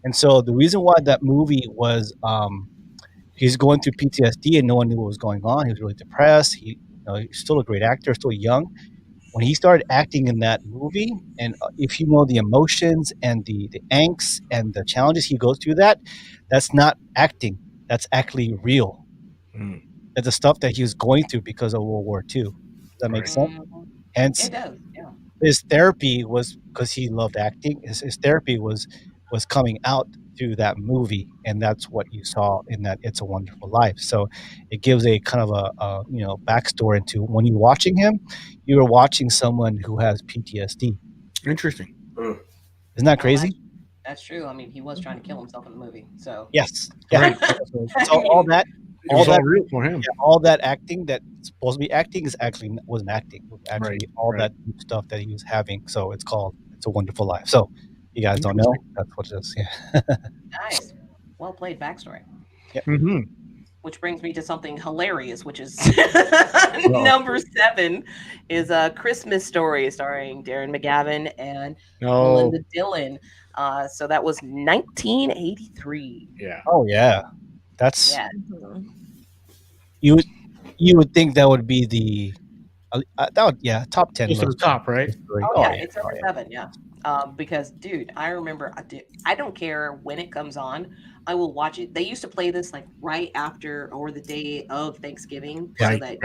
And so the reason why that movie was he's going through PTSD and no one knew what was going on. He was really depressed. He's still a great actor, still young. When he started acting in that movie, and if you know the emotions and the angst and the challenges he goes through, that's not acting. That's actually real. Mm. That's the stuff that he was going through because of World War II. Does that make sense? Hence, It does. Yeah. his therapy was because he loved acting. His therapy was coming out through that movie, and that's what you saw in that "It's a Wonderful Life." So it gives a kind of a backstory into when you're watching him, you are watching someone who has PTSD. Interesting. Isn't that crazy? That's true. I mean, he was trying to kill himself in the movie. So yes, right. So all that. It was all real for him. Yeah, all that acting that's supposed to be acting wasn't acting. It was actually all that stuff that he was having. So it's called "It's a Wonderful Life." So you guys don't know, that's what it is. Yeah. Nice. Well played backstory. Yep. Mm-hmm. Which brings me to something hilarious, which is number 7 is a Christmas Story starring Darren McGavin and Melinda Dillon. So that was 1983. Yeah. Oh yeah. That's Mhm. you would think that would be the top 10 Just list. the top, right? Oh, yeah, it's number 7, yeah. Because, dude, I remember, I don't care when it comes on, I will watch it. They used to play this like right after or the day of Thanksgiving, so that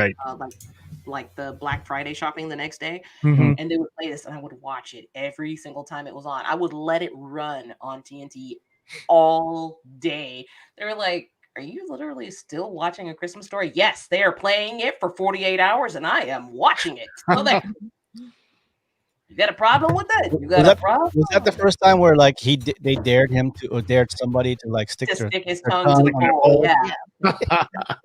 like the Black Friday shopping the next day, and they would play this, and I would watch it every single time it was on. I would let it run on TNT all day. They were like, "Are you literally still watching A Christmas Story?" Yes, they are playing it for 48 hours, and I am watching it. So there. You got a problem with that? You got a problem? Was that the first time where like they dared him to or dared somebody to like stick To their stick his their tongue to the on their pole? pole? Yeah.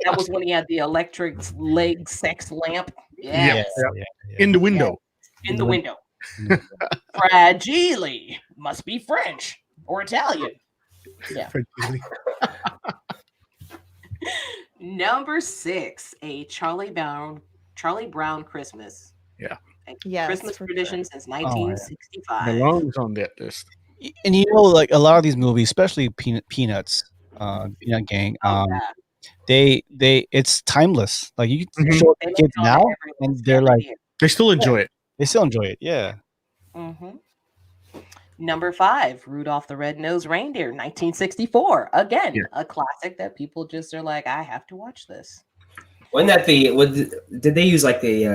That was when he had the electric leg sex lamp. Yes. In the window. In the window. Fragile. Must be French or Italian. Yeah. Number 6, a Charlie Brown Christmas. Yeah. Yes, Christmas for tradition since 1965. Belongs on that list. And like a lot of these movies, especially Peanuts, Peanut Gang, it's timeless. Like you can show it to kids now, and they're like, they still enjoy it. They still enjoy it. Yeah. Mm-hmm. Number 5, Rudolph the Red-Nosed Reindeer, 1964. Again, a classic that people just are like, I have to watch this. Wasn't that did they use like the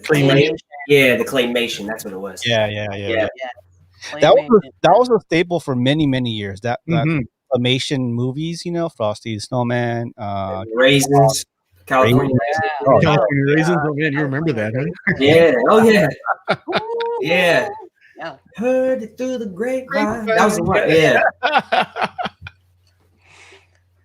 claymation? Yeah, the claymation. That's what it was. Yeah. That was a staple for many, many years. That claymation movies, Frosty the Snowman, Raisins, California Raisins. California Raisins. Oh man, you remember that, huh? Yeah. Oh yeah. Yeah. Yeah. Heard it through the grapevine. That was the one. Yeah.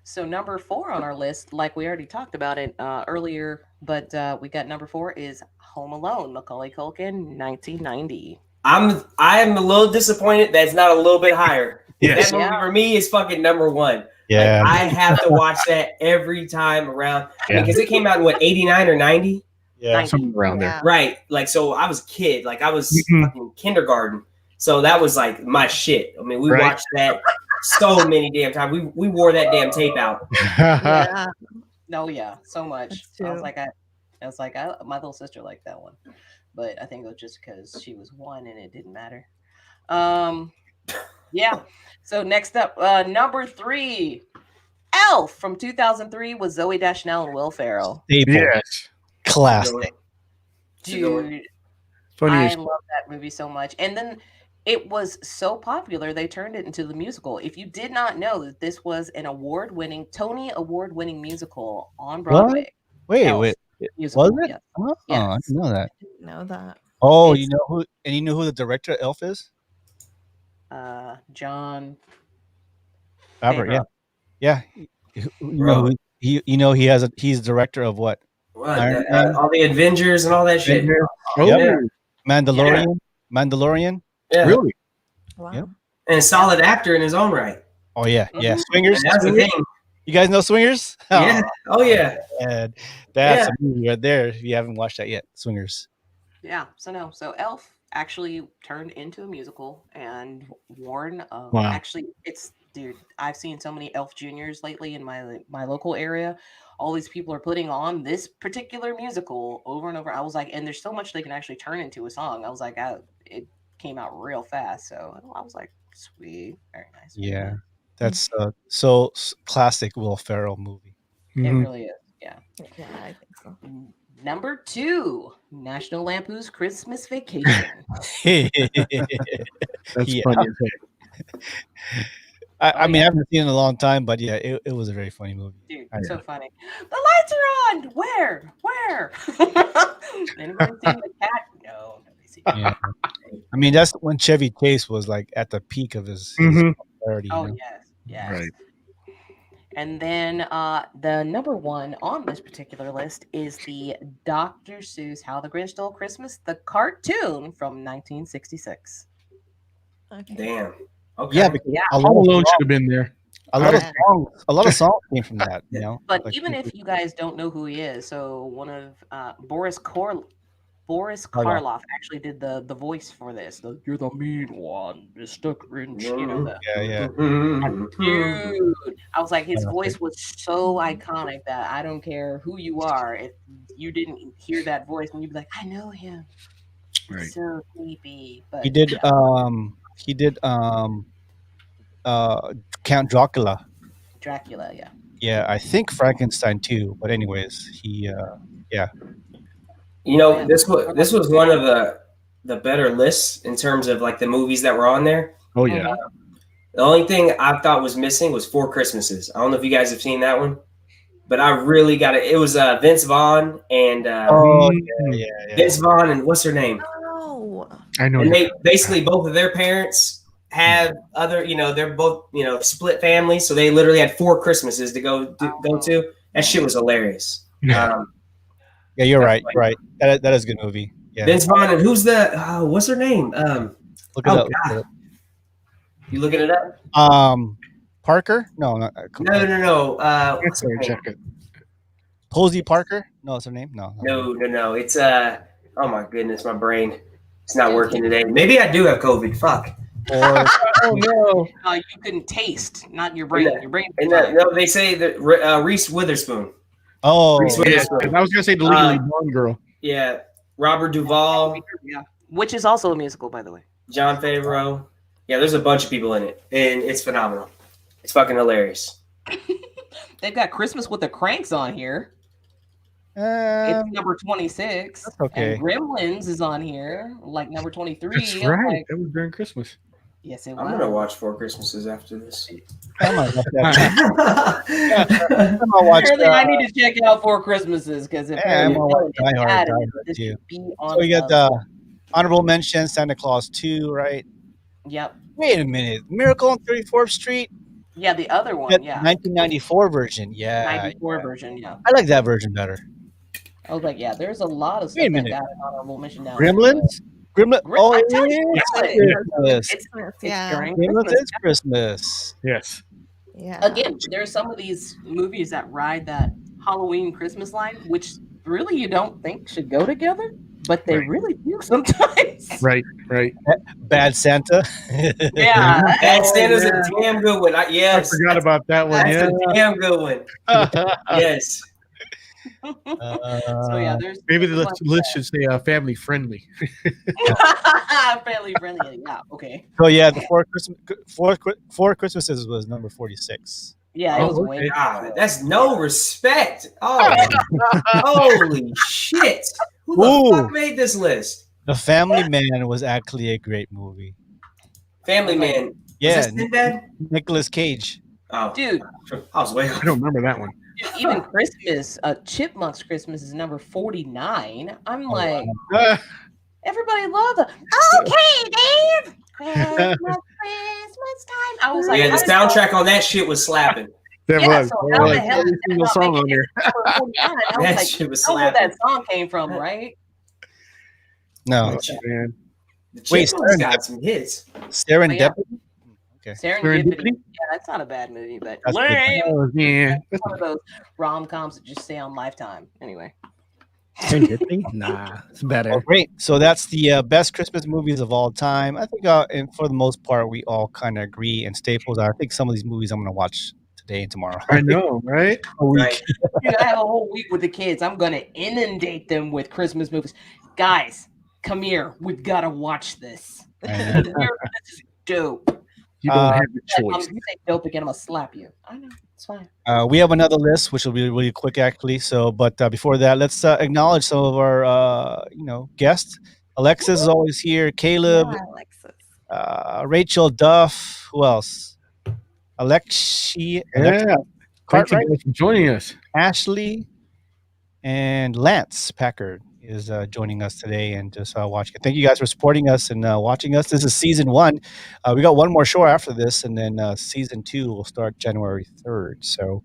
So number 4 on our list, like we already talked about it earlier, but we got number 4 is Home Alone, Macaulay Culkin, 1990. I'm a little disappointed that it's not a little bit higher. Yes. That movie for me is fucking number 1. Yeah. Like, I have to watch that every time around because it came out in 89 or 90. Yeah, something around there. Right. Like, so I was a kid. Like, I was fucking kindergarten. So that was like my shit. I mean, we watched that so many damn times. We wore that damn tape out. Yeah. No, yeah, so much. I was like, my little sister liked that one, but I think it was just because she was 1 and it didn't matter. Yeah. So next up, number 3, Elf from 2003 with Zooey Deschanel and Will Ferrell. Yes. Classic. Dude, Funny I love that movie so much. And then It was so popular they turned it into the musical. If you did not know that this was an Tony award-winning musical on What? Broadway, Wait, Elf wait. Was musical, it? yes. Oh, I Yes. didn't know that. Didn't know that. Oh, It's you know who the director of Elf is? John Robert, yeah. Favreau. Yeah. You know Bro. who he's director of what? What? Iron Man, All the Avengers and all that shit. Avengers. Oh, Yep. yeah. Mandalorian. Mandalorian. Yeah. Really? Wow. Yep. And a solid actor in his own right. Oh yeah, yeah. Mhm. Swingers. And that's the Swingers? thing. You guys know Swingers? Yeah. Oh, yeah. And that's Yeah. a movie right there. If you haven't watched that yet, Swingers. Yeah. So Elf actually turned into a musical, and Warren. Wow. Actually, it's dude. I've seen so many Elf Juniors lately in my local area. All these people are putting on this particular musical over and over. I was like, and there's so much they can actually turn into a song. I was like, it came out real fast. So I was like, sweet, very nice. Very Yeah, nice. that's classic Will Ferrell movie. It Mhm. really is. Yeah. Yeah, I think so. Number 2, National Lampoon's Christmas Vacation. That's Yeah. funny as heck. I mean, yeah. I haven't seen it in a long time, but yeah, it was a very funny movie. Dude, I so know. funny. The lights are on. Where? Anybody seen the cat? No, nobody seen it. Yeah. I mean, that's when Chevy Chase was like at the peak of his Mhm. popularity. Oh You know? yes. Right. And then the number 1 on this particular list is the Dr. Seuss How the Grinch Stole Christmas, the cartoon from 1966. Okay. Damn. Okay. Yeah, because Yeah. a lot Home of Alone songs, should have been there. a lot of Yeah. songs, a lot of songs came from that. You know, But like even if you guys don't know who he is, so one of Boris Karloff. Karloff actually did the voice for this. You're the mean one, Mr. Grinch. You know that. Yeah, Dude, I was like, his Yeah. voice was so iconic that I don't care who you are, if you didn't hear that voice, and you'd be like, I know him. He's Right. so creepy. But he did. Count Dracula. Dracula, yeah. Yeah, I think Frankenstein too. But anyways, yeah. You know, Yeah. this was one of the better lists in terms of like the movies that were on there. Oh yeah. Mhm. The only thing I thought was missing was Four Christmases. I don't know if you guys have seen that one, but I really got it. It was Vince Vaughn and Oh Mm. yeah. Vince Vaughn and what's her name? Oh. I know. And they basically both of their parents have other, they're both, split families, so they literally had 4 Christmases to go to. That shit was hilarious. Yeah. Yeah, you're right. You're right. That is a good movie. Yeah. Vince Vaughn and who's the what's her name? Look oh, it up. God. You looking it up? Parker? No, not No. What's her Sorry, name? check it. Posey Parker? No, that's her name. No. No. It's oh my goodness, my brain. It's not working today. Maybe I do have COVID. Fuck. Or Oh no. You couldn't taste, not your brain. Your brain. And no, they say that Reese Witherspoon. oh, Reese Yeah, Witherspoon. I was gonna say the Legally Blonde girl. Yeah, Robert Duvall, Yeah. Which is also a musical, by the way. John Favreau. Yeah, there's a bunch of people in it, and it's phenomenal. It's fucking hilarious. They've got Christmas with the Cranks on here. It's number 26. that's okay. And Gremlins is on here, like number 23. That's I'm right. like, that was during Christmas. yes, it I'm was. gonna watch 4 Christmases after this. I might watch that. I might watch Apparently, I need to check out 4 Christmases because I'm gonna watch Die Hard this too. should be on. So we got the honorable mention, Santa Claus 2, right? Yep. Wait a minute, Miracle on 34th Street, Yeah, the other one. that Yeah. 1994 version. Yeah, 94 version. Yeah. I like that version better. I was like, yeah, there's a lot of Wait a stuff that minute. got an honorable mention down. Gremlins. Oh, I'm telling you, it's yeah, Christmas. It's Yeah. during Gremlins Christmas. is Christmas. Yes. Yeah. Again, there are some of these movies that ride that Halloween Christmas line, which really you don't think should go together, but they Right. really do sometimes. Right. Bad Santa. Yeah. That Santa's a damn good one. I Yes, forgot about that one. that's Yeah. a damn good one. Yes. So yeah, there's Maybe the there's a list should say family friendly. bunch. Family friendly. Yeah. Okay. So yeah, the four Christmases was number 46. Yeah, it Oh, was okay. way. God, that's no respect. Oh, holy shit! Who the Ooh. fuck made this list? The Family Man was actually a great movie. Family Man. Yeah, Was that Sinbad? Nicolas Cage. Oh, Dude, I was way I off. don't remember that one. even Christmas, Chipmunks Christmas is number 49. I'm like, everybody love it. Okay, Dave. Christmas, Christmas time. I was like, Yeah, the how did soundtrack on that shit was slapping. There yeah, was. so There how was the hell every did that single not song make on it there. number 49? I was That like, shit was I know where slapping. that song came from, right? No, Oh, man. The Wait, Chipmunks got some hits. Serendipity. Okay. Serendipity. Yeah, that's not a bad movie, but That's good. lame. Oh, yeah. It's one of those rom-coms that just stay on Lifetime. Anyway. Serendipity? Nah, it's better. Oh, great. So that's the best Christmas movies of all time. I think, and for the most part, we all kind of agree. And staples are. I think some of these movies I'm going to watch today and tomorrow. I know, right? A week. Right. Dude, I have a whole week with the kids. I'm gonna inundate them with Christmas movies. Guys, come here. We've got to watch this. I know. This is dope. You don't have a choice. You say dope again, I'm gonna slap you. I know, it's fine. We have another list, which will be really quick, actually. So, but before that, let's acknowledge some of our, guests. Alexis is always here. Caleb, Yeah, Alexis. Rachel Duff. Who else? Alexi, Yeah. Thank you Cartwright, guys for joining us. Ashley, and Lance Packard is joining us today and just watching. Thank you guys for supporting us and watching us. This is season 1. We got one more show after this, and then season 2 will start January 3rd. So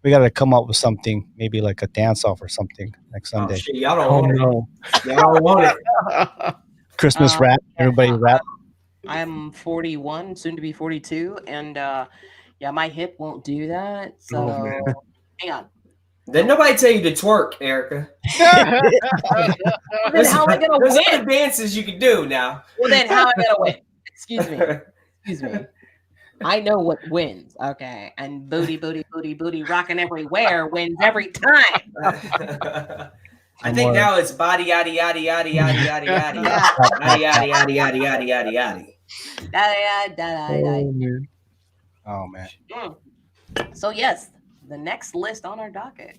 we got to come up with something, maybe like a dance-off or something next Oh, Sunday. shit, y'all don't want no. it. Y'all don't want it. Christmas rap. Everybody rap. I'm 41, soon to be 42, and my hip won't do that. So hang on. Didn't nobody tell you to twerk, Erica? Then how am I gonna There's win? other dances you can do now. Well, then how am I gonna win? Excuse me. I know what wins, okay? And booty, booty, booty, booty, rocking everywhere wins every time. I think now it's body yaddy yaddy yaddy yaddy yaddy yaddy yaddy yaddy yaddy yaddy yaddy yaddy yaddy. Oh, man. Oh, man. So yes, the next list on our docket,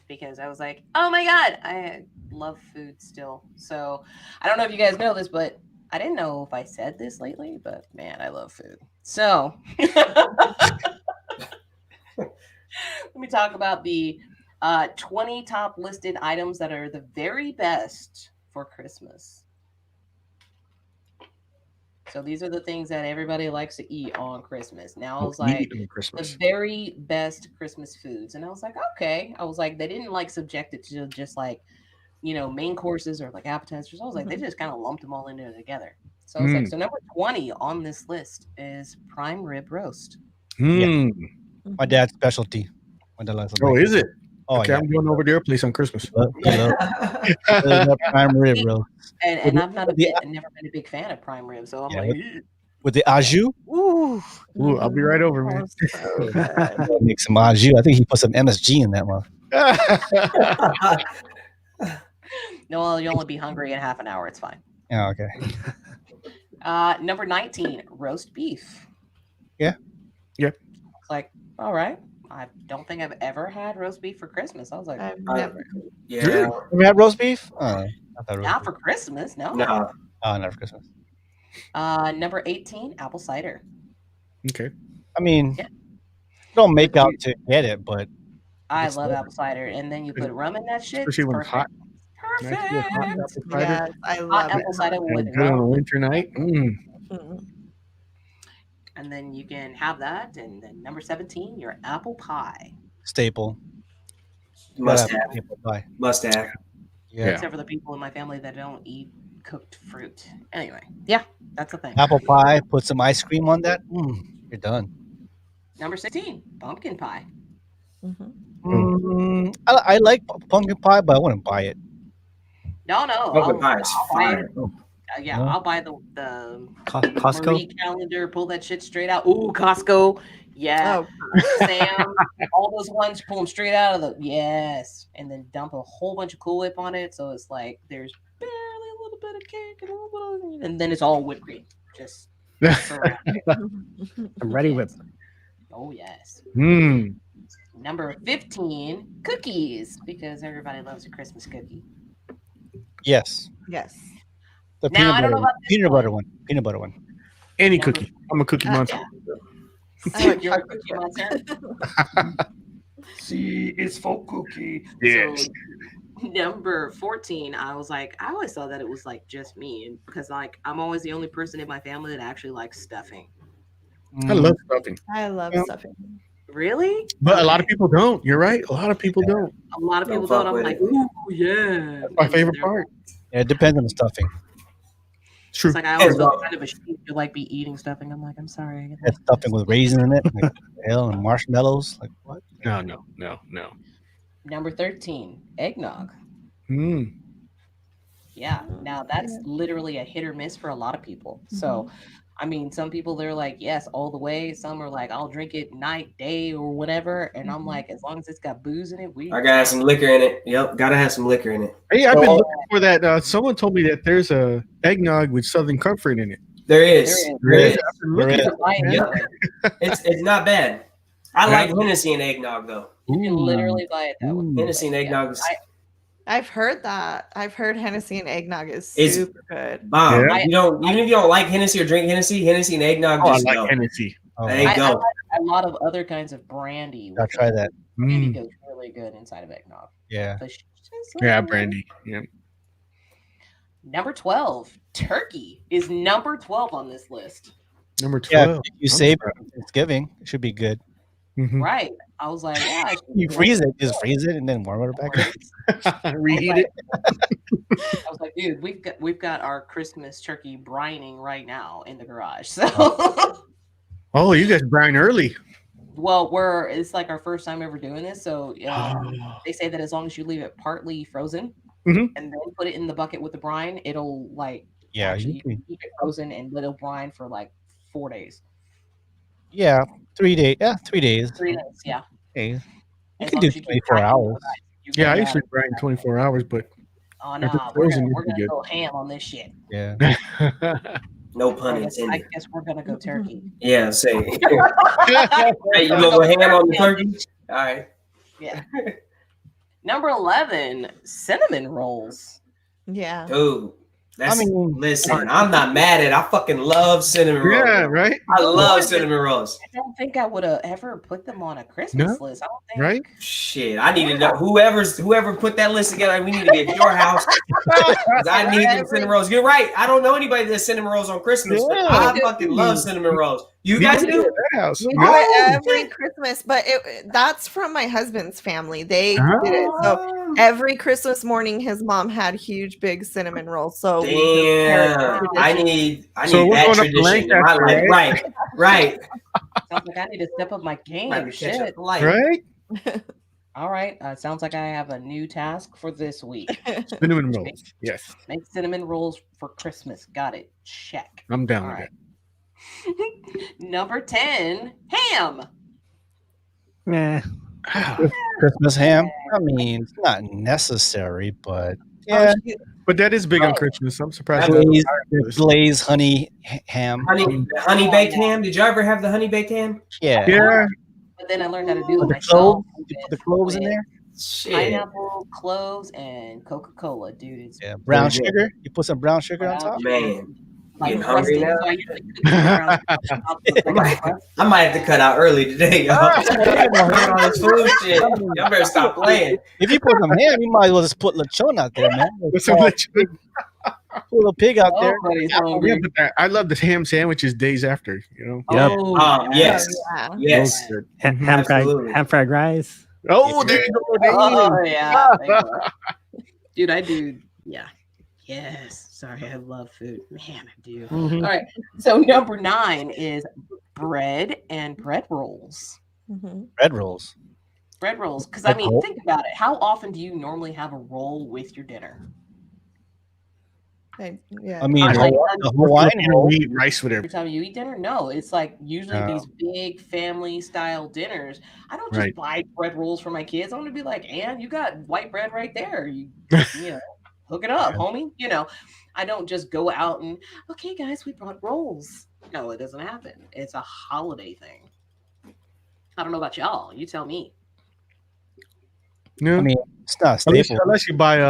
because I was like, oh my god, I love food still. So I don't know if you guys know this, but I didn't know if I said this lately, but man, I love food. So let me talk about the 20 top listed items that are the very best for Christmas. So these are the things that everybody likes to eat on Christmas. Now I was like, the very best Christmas foods. And I was like, okay. I was like, they didn't like subject it to just like, main courses or like appetizers. I was like, they just kind of lumped them all into it together. So I was like, so number 20 on this list is prime rib roast. Yeah. My dad's specialty. My dad likes Oh, is it? Oh, okay, yeah. I'm going over to your place on Christmas. Prime rib roast. And I'm not never been a big fan of prime rib, so I'm like, with the au jus. Ooh, I'll be right over, man. Make some au jus. I think he put some MSG in that one. No, you'll only be hungry in half an hour. It's fine. Oh, okay. Number 19, roast beef. Yeah. It's like, all right. I don't think I've ever had roast beef for Christmas. I was like, I've never. Yeah. Have you had roast beef? Not for Christmas, no. No. Oh, not for Christmas. Number 18, apple cider. Okay. I mean, don't make out to get it, but I love apple cider. And then you put rum in that shit. Especially when it's hot. Perfect. Nice little hot apple cider. Yes, I Hot love apple cider And with good on a rum. winter night. And then you can have that. And then number 17, your apple pie. staple. Must have. Apple pie. Must have. Yeah. Except for the people in my family that don't eat cooked fruit. Anyway, yeah, that's the thing. Apple pie. Put some ice cream on that. You're done. Number 16, pumpkin pie. I like pumpkin pie, but I wouldn't buy it. No, Pumpkin pie is I'll buy it. fire. Yeah, I'll buy the Costco. Marie calendar, pull that shit straight out. Ooh, Costco. Yeah. Sam, all those ones, pull them straight out of the, yes. And then dump a whole bunch of Cool Whip on it. So it's like there's barely a little bit of cake and a little bit of, and then it's all whipped cream. Just surround it. I'm ready with. Oh, yes. Mm. Number 15, cookies, because everybody loves a Christmas cookie. Yes. Yes. The Now, I don't know about this peanut butter one. Peanut butter one. Any Number- cookie. I'm a cookie monster. I like You're a chocolate cookie chip. monster. C is for cookie. Yes. So number 14, I was like, I always thought that it was like just me, and because like I'm always the only person in my family that actually likes stuffing. I love stuffing. I love Yeah. stuffing. Really? But a lot of people don't. You're right. A lot of people don't. A lot of Don't people fuck don't. I'm with like, it. ooh, yeah. That's my And favorite they're- part. Yeah, it depends on the stuffing. It's true. It's like I always Yeah, felt well- kind of ashamed to like be eating stuffing. I'm like, I'm sorry. I get That stuffing with raisins in it, like hell, and marshmallows. Like what? No. Number 13, eggnog. Mm. Yeah. Now that's literally a hit or miss for a lot of people. So, I mean, some people they're like, yes, all the way. Some are like, I'll drink it night, day, or whatever. And I'm like, as long as it's got booze in it, we. I gotta have some liquor in it. Yep, gotta have some liquor in it. Hey, I've been looking for that. Someone told me that there's a eggnog with Southern Comfort in it. There is. There is. There is. I've been looking There at is. Buy it Yep. that way. It's not bad. I Yeah. like Hennessy and eggnog though. You can Ooh. literally buy it that way. Ooh. Hennessy and eggnog is I've heard that. I've heard Hennessy and eggnog is It's- super good. bomb. Yeah. You don't even if you don't like Hennessy or drink Hennessy and eggnog Oh, I just like go. Hennessy. Oh, There you I go. like a lot of other kinds of brandy. I'll try that. Brandy Mm. goes really good inside of eggnog. Yeah. But just Yeah, like- brandy. Yeah. Number 12, turkey is number 12 on this list. Number Yeah, 12. if you save it for Thanksgiving, it should be good. Mhm. Right. I was like, yeah. I should You do freeze it, just freeze it, and then warm it back up. Reheat it. I was like, dude, we've got our Christmas turkey brining right now in the garage. So, Oh, you guys brine early. well, it's like our first time ever doing this. So they say that as long as you leave it partly frozen Mhm. and then put it in the bucket with the brine, it'll like Yeah, actually you you can can, keep it frozen and let it brine for like 4 days, yeah, 3 days. Yeah, 3 days. 3 days. Yeah. Okay. You As can long do as you keep 24 brining hours. overnight, you Yeah, I can usually have- brine 24 hours, but Oh if no, it's we're frozen, gonna, it'd we're be gonna good. go ham on this shit. Yeah. No pun I intended. guess we're gonna go turkey. Yeah, say. Hey, you gonna go ham on the turkey? All right. Yeah. Number 11, cinnamon rolls. Yeah. Dude. That's, I mean- listen, I'm not mad at it. I fucking love cinnamon rolls. Yeah, right? I love cinnamon rolls. I don't think I would have ever put them on a Christmas list. I don't think. Right? Shit, I need to know whoever put that list together. We need to be at your house. 'Cause I need them cinnamon rolls. You're right. I don't know anybody that cinnamon rolls on Christmas. But Yeah. I fucking love cinnamon rolls. You guys We do? at that house. We Yeah. do it every Christmas, but that's from my husband's family. They did it. So every Christmas morning, his mom had huge, big cinnamon rolls. So we Damn. tradition. I need So we're that going up to tradition in my Lancaster, life. Right. Sounds like I need to step up my game. Might be catch up Shit. to life. Right? All right. Sounds like I have a new task for this week. Cinnamon rolls. Yes. Make cinnamon rolls for Christmas. Got it. Check. I'm down All with right. Number 10, ham. Nah. that. Christmas ham. I mean, it's not necessary, but yeah, But that is big on Christmas. I'm surprised. glazed, that's- glazed honey ham. Honey baked ham. Did y'all ever have the honey baked ham? Yeah. Yeah. But then I learned how to do it With the myself. cloves, you put the cloves in with there. Shit. Pineapple, cloves, and Coca-Cola, dude. It's Yeah, brown There you sugar. You put some brown sugar on top. Man, like getting hungry crusted, now? so I usually cook it around- I might have to cut out early today, y'all. All this food shit. Y'all better stop playing. If you put some ham, you might as well just put lechon out there, man. With some lechon. Put a little pig out there. Nobody's Yeah, hungry. but I love the ham sandwiches days after, you know. Yep. Oh, Yes. Yeah. Yes. Those are good. Absolutely. Ham fried rice. Oh, there you go. There you go. Oh, yeah. There you go. Dude, I do. Yeah. Yes. Sorry, I love food. Man, I do. Mhm. All right. So number 9 is bread and bread rolls. Mhm. Bread rolls. Bread rolls. Because I Bread mean, roll? think about it. How often do you normally have a roll with your dinner? Yeah. I mean, I like- the Hawaiian roll. We eat rice with Every everything. time you eat dinner? No, it's like usually No. these big family style dinners. I don't just Right. buy bread rolls for my kids. I want to be like, Ann, you got white bread right there. You know, hook it up, homie. You know, I don't just go out and okay, guys, we brought rolls. No, it doesn't happen. It's a holiday thing. I don't know about y'all. You tell me. Yeah. I mean, it's not a unless, staple. unless you buy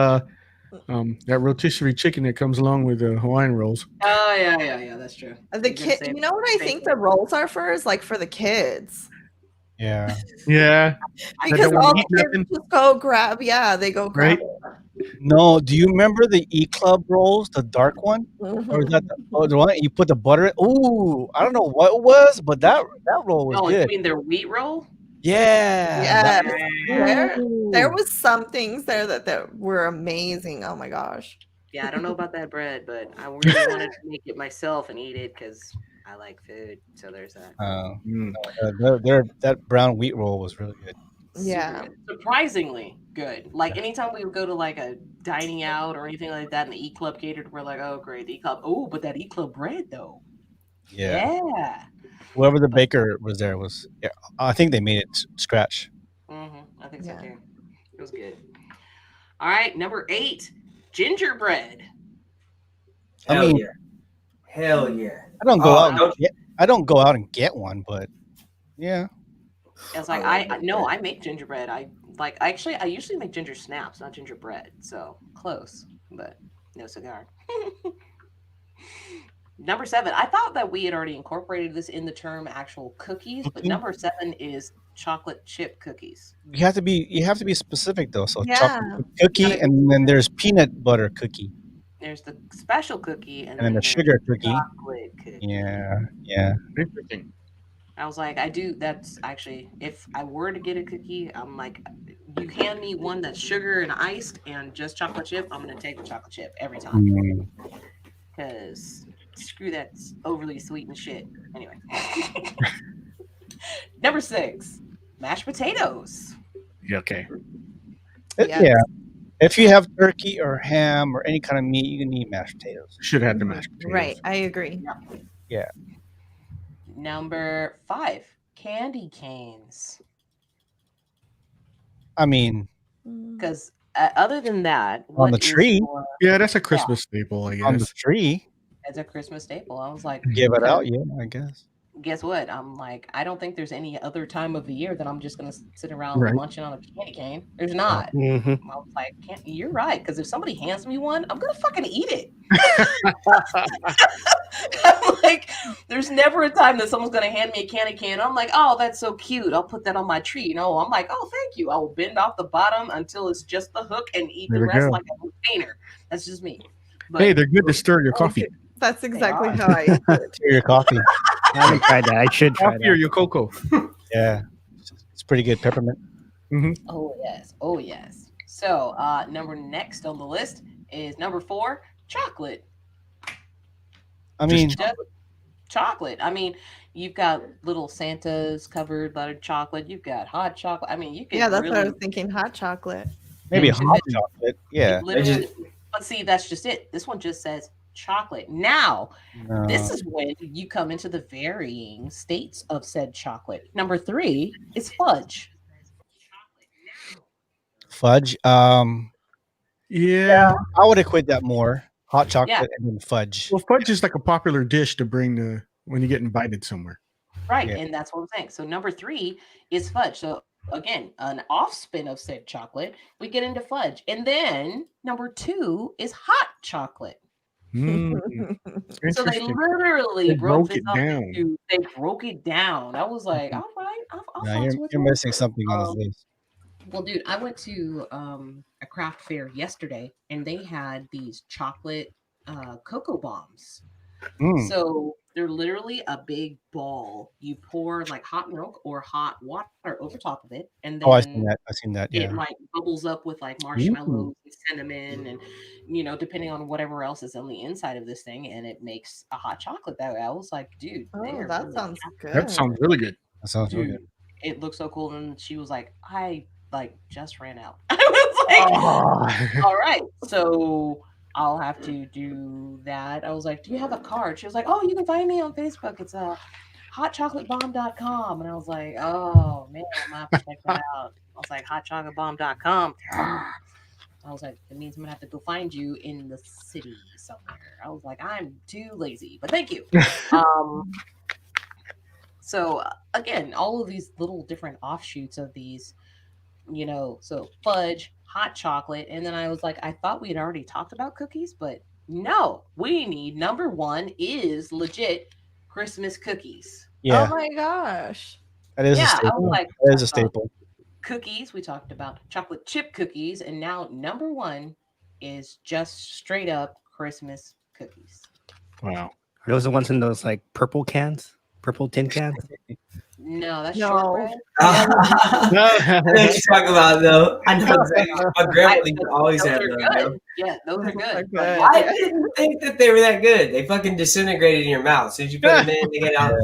That rotisserie chicken that comes along with the Hawaiian rolls. Oh yeah, that's true. The kid, you know what I think the rolls are for is like for the kids. Yeah. Yeah. Because don't wanna all the eat kids nothing. just go grab, they go grab Right? No, do you remember the E Club rolls, the dark one? Or is that the one you put the butter in? Ooh, I don't know what it was, but that roll was Oh, you good. mean their wheat roll? Yeah. Yes, there Ooh. was some things there that were amazing. Oh my gosh. Yeah, I don't know about that bread, but I really wanted to make it myself and eat it because I like food. So there's that. Mm. That brown wheat roll was really good. Yeah. Super good. Surprisingly good. Like anytime we would go to like a dining out or anything like that, and the E Club catered, we're like, oh great, the E Club. Oh, but that E Club bread though. Yeah. Yeah. Whoever the baker was there was. Yeah, I think they made it scratch. I think so Yeah. too. It was good. All right, number 8, gingerbread. I Hell mean, yeah. Hell yeah. I don't go Oh, out. And don't- get, I don't go out and get one, but yeah. It's like I love I no, I make gingerbread. I usually make ginger snaps, not gingerbread. So close, but no cigar. Number 7, I thought that we had already incorporated this in the term actual cookies, but Cookie? number 7 is chocolate chip cookies. You have to be specific though. So Yeah. chocolate cookie, and then there's peanut butter cookie, There's the special cookie, and and then then the there's sugar cookie. chocolate cookie. Yeah. Interesting. I was like, that's actually, if I were to get a cookie, I'm like, you hand me one that's sugar and iced and just chocolate chip, I'm going to take the chocolate chip every time. Mm. Because screw that overly sweetened shit. Anyway. Number 6, mashed potatoes. Yeah, okay. Yes. Yeah. If you have turkey or ham or any kind of meat, you can eat mashed potatoes. Should have had the mashed potatoes. Right. I agree. Yeah. Number 5, candy canes. I mean, Because other than that, on the what is tree, Yeah, that's a Christmas staple, I on the guess. tree, as a Christmas staple? I was like, give it out. Yeah, I guess. guess what? I'm like, I don't think there's any other time of the year that I'm just gonna sit around Right. munching on a candy cane. There's not. Mm-hmm. I was like, you're right. Because if somebody hands me one, I'm gonna fucking eat it. I'm like, there's never a time that someone's gonna hand me a candy cane. I'm like, oh, that's so cute. I'll put that on my tree. No, I'm like, oh, thank you. I will bend off the btom until it's just the hook and eat There the we rest go. like a container. That's just me. But Hey, they're good to stir your coffee. That's exactly how I eat it. Your coffee. I haven't tried that. I should try Coffee or that. your cocoa. Yeah, it's pretty good. Peppermint. oh yes. So number next on the list is number 4, chocolate. I mean, Just chocolate. I mean, you've got little Santas covered buttered chocolate. You've got hot chocolate. I mean, you can Yeah, that's what I really was thinking. Hot chocolate. maybe Yeah, hot chocolate. Yeah. literally. But see, that's just it. This one just says chocolate. Now, this is when you come into the varying states of said chocolate. Number 3 is fudge. Fudge. Yeah. I would equate that more. Hot chocolate and then fudge. Well, fudge is like a popular dish to bring when you get invited somewhere. Right, Yeah. and that's what I'm saying. So number 3 is fudge. So again, an off spin of said chocolate, we get into fudge. And then number 2 is hot chocolate. Mm. So they Interesting. literally They broke broke this it up down. into, they broke it down. I was like, all right, I'll No, fucks with you're it. missing something on this list. Well, dude, I went to a craft fair yesterday, and they had these chocolate cocoa bombs. Mm. So they're literally a big ball. You pour like hot milk or hot water over top of it, and then Oh, I've seen that. I've seen that. it Yeah. like bubbles up with like marshmallows and cinnamon, and depending on whatever else is on the inside of this thing, and it makes a hot chocolate that way. I was like, dude, they Oh, are that really sounds crafty. good. That sounds really good. That sounds really Dude, good. it looks so cool. And she was like, I like just ran out. I was like, Oh. all right, so I'll have to do that. I was like, do you have a card? She was like, oh, you can find me on Facebook. It's hotchocolatebomb.com. And I was like, oh man, I'm gonna have to check that out. I was like, hotchocolatebomb.com. I was like, it means I'm gonna have to go find you in the city somewhere. I was like, I'm too lazy, but thank you. So again, all of these little different offshoots of these, so fudge, hot chocolate, and then I was like, I thought we had already talked about cookies, but no, we need number one is legit Christmas cookies. Oh Yeah, my gosh. that is a Yeah, I was staple. like, That is a talked about staple. cookies, we talked about chocolate chip cookies, and now number one is just straight up Christmas cookies. Wow. Are those the ones in those like purple cans, purple tin cans? No, that's No. shortbread. I know what you're talking about, though. I know exactly. My grandma used to always Those have are those, good. yo. Yeah, those are Those are good. good. But I didn't think that they were that good. They fucking disintegrated in your mouth. As soon as you put them in, they get out.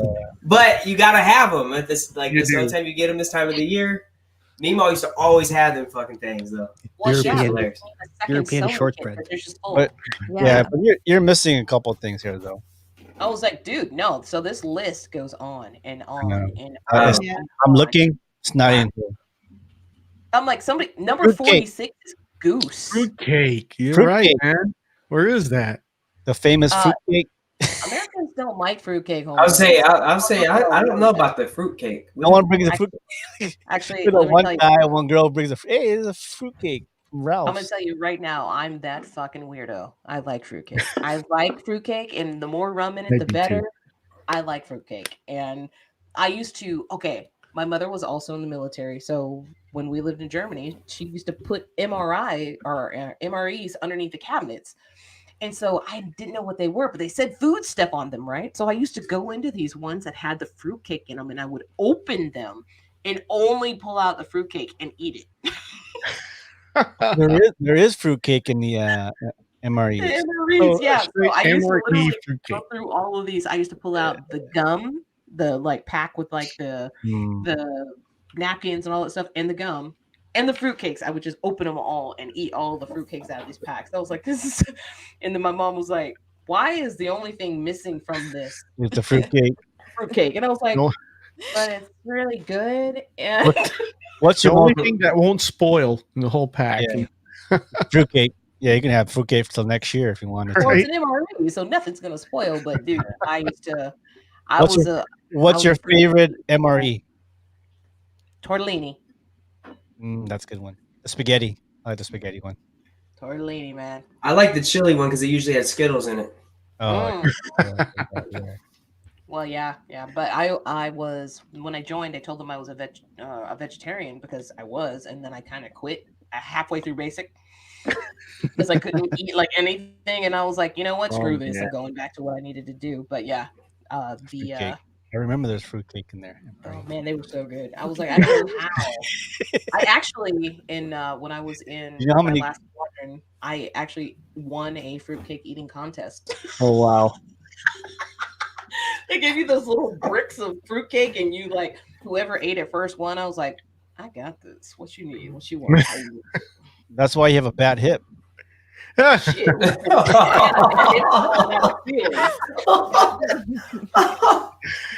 But you gotta have them at this. Like You this, the only do. time you get them this time of the year. Meemaw used to always have them fucking things, though. well, Shit was yeah, European- hilarious. the second European sewing shortbread. kit that they're just full. But Yeah. yeah, but you're missing a couple things here though. I was like, dude, no. So this list goes on and on and Uh, on. it's- Yeah. And I'm on. looking. It's not in here. I'm like, somebody number Fruitcake. 46 is goose. Fruitcake. You're Fruitcake. right, man. Where is that? The famous Uh, fruitcake. Americans don't like fruitcake. I would say, I don't know about the fruitcake. No one brings a I- fruit. Actually, With a let me one tell you. guy, one girl brings a. Hey, it's a fruitcake from I'm gonna Ralph's. tell you right now, I'm that fucking weirdo. I like fruitcake. I like fruitcake, and the more rum in it, I the do too. better. I like fruitcake, and I used to. Okay, my mother was also in the military, so when we lived in Germany, she used to put MRI or MREs underneath the cabinets, and so I didn't know what they were, but they said food step on them, right? So I used to go into these ones that had the fruitcake in them, and I would open them and only pull out the fruitcake and eat it. There is fruitcake in the MREs. The MREs, yeah. So straight I used to MRE literally go fruitcake. through all of these. I used to pull out the gum, the like pack with like the napkins and all that stuff, and the gum and the fruitcakes. I would just open them all and eat all the fruitcakes out of these packs. I was like, this is, and then my mom was like, "Why is the only thing missing from this It's the fruitcake. fruitcake?" And I was like, No. "But it's really good." And What's The your only most thing that won't spoil in the whole pack. Yeah. fruitcake? Yeah, you can have fruitcake till next year if you wanted to. well, it's an MRE, so nothing's gonna spoil. But dude, I used to. I What's was your- a What's I your was pretty- favorite MRE? tortellini. That's a good one. The spaghetti. I like the spaghetti one. Tortellini, man. I like the chili one because it usually has Skittles in it. Oh, yeah. Well, yeah. But I was when I joined. I told them I was a vegetarian because I was, and then I kind of quit halfway through basic because I couldn't eat like anything, and I was like, you know what, screw this. yeah. I'm going back to what I needed to do. But yeah, the Fruitcake. I remember there's fruitcake in there. oh man, they were so good. I was like, I don't know how. I actually when I was in You know how my many- last squadron, I actually won a fruitcake eating contest. Oh wow. They give you those little bricks of fruitcake, and you like whoever ate it first won. I was like, I got this. What you need? What you want? That's why you have a bad hip. Shit.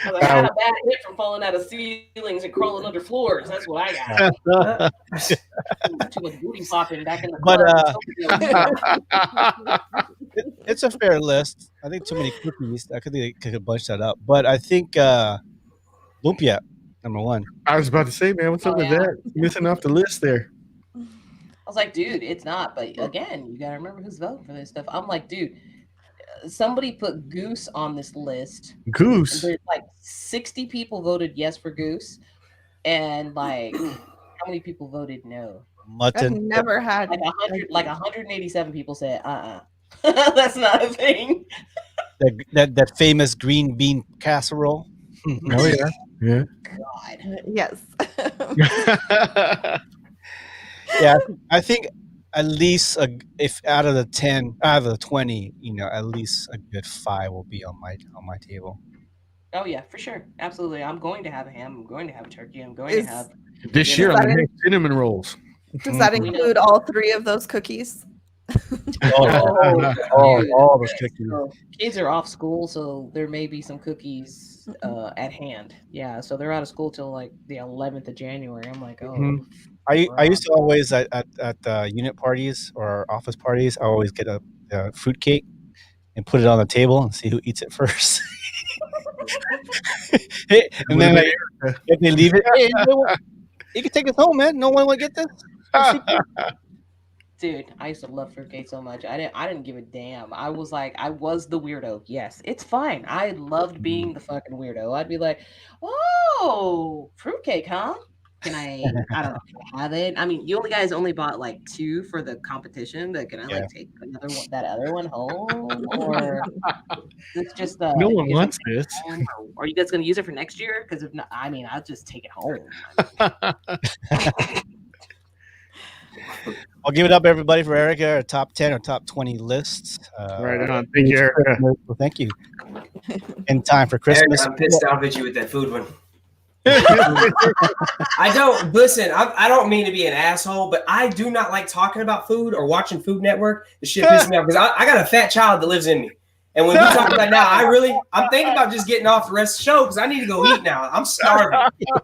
I had a bad hit from falling out of ceilings and crawling under floors. That's what I got. Too much booty popping back in the But, club. It's a fair list. I think too many cookies. I could bunch that up. But I think lumpia, number one. I was about to say, man, what's up with that? Missing off the list there. I was like, dude, it's not. But again, you gotta remember who's voting for this stuff. I'm like, dude, somebody put goose on this list. Goose. There's like 60 people voted yes for goose, and like how many people voted no? I've Mutton. never had Like 187 people said that's not a thing. That famous green bean casserole. Oh yeah. Yeah. God. yes. Yeah, I think at least if out of the 20, at least a good 5 will be on my table. Oh yeah, for sure, absolutely. I'm going to have a ham. I'm going to have a turkey. I'm going Is- to have. This year I'm gonna make cinnamon rolls. Does that Mhm. include all three of those cookies? All those cookies. So kids are off school, so there may be some cookies at hand. Yeah, so they're out of school till like the 11th of January. I'm like, oh, Mhm. I used to always at unit parties or office parties, I always get a fruit cake and put it on the table and see who eats it first. Hey, and then if they leave it, hey, you can take it home, man. No one will get this. Dude, I used to love fruitcake so much. I didn't give a damn. I was like, I was the weirdo. Yes, it's fine. I loved being the fucking weirdo. I'd be like, "Oh, fruitcake, huh? I don't know, can I have it?" I mean, you guys only bought like 2 for the competition, but can I Yeah. like take another one, that other one home? Or it's just No you one guys gonna wants take it this. home? Or are you guys gonna use it for next year? Because if not, I mean, I'll just take it home. I mean, I'll give it up, everybody, for Erica, our top 10 or top 20 lists. Right on. Thank you, Erica. Well, thank you. In time for Eric, Christmas. I'm pissed off at you with that food one. I don't listen. I don't mean to be an asshole, but I do not like talking about food or watching Food Network. The shit pisses me off because I got a fat child that lives in me. And when we talk about now, I'm thinking about just getting off the rest of the show because I need to go eat now. I'm starving.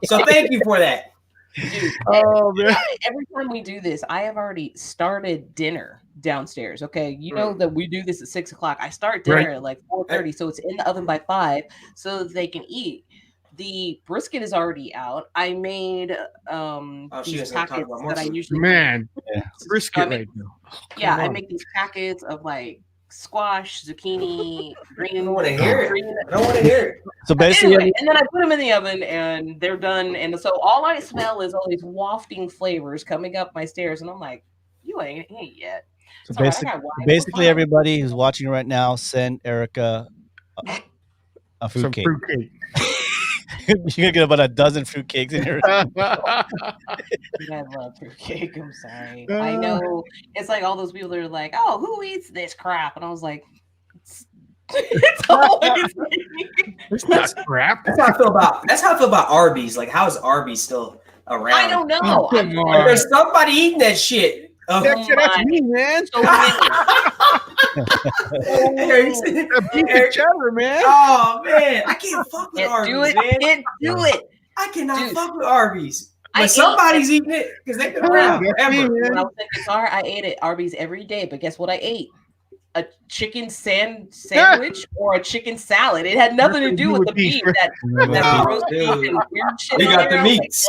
So thank you for that. dude, Oh, man. every time we do this, I have already started dinner downstairs. Okay, you know that we do this at 6 o'clock. I start dinner at like 4:30, so it's in the oven by 5, so that they can eat. The brisket is already out. I made these packets that I usually brisket make. right now. Yeah, I make these packets of like squash, zucchini, green. I don't want to hear it. I don't want to hear it. So basically, Anyway, and then I put them in the oven, and they're done. And so all I smell is all these wafting flavors coming up my stairs, and I'm like, "You ain't yet." so It's all right, I basically, got wine. We're basically fine. everybody who's watching right now, send Erica a Some fruitcake. fruitcake. You're gonna get about a dozen fruitcakes in here. I love fruitcake. I'm sorry. I know it's like all those people that are like, "Oh, who eats this crap?" And I was like, "It's always me." It's not crap. That's how I feel about Arby's. Like, how is Arby's still around? I don't know. Come Like, on. there's somebody eating that shit. Oh, That's me, man. So many. That beef and cheddar, man. Oh man, I can't fuck with Can't Arby's, do it. man. Can't do it. I cannot Dude. fuck with Arby's. I But ate somebody's eating it because they've been around That's me, forever. man. When I was in guitar, I ate at Arby's every day. But guess what I ate? A chicken sandwich or a chicken salad. It had nothing to do with the beef. That No, roast beef dude. and weird shit. We in got there. the I was like, meats.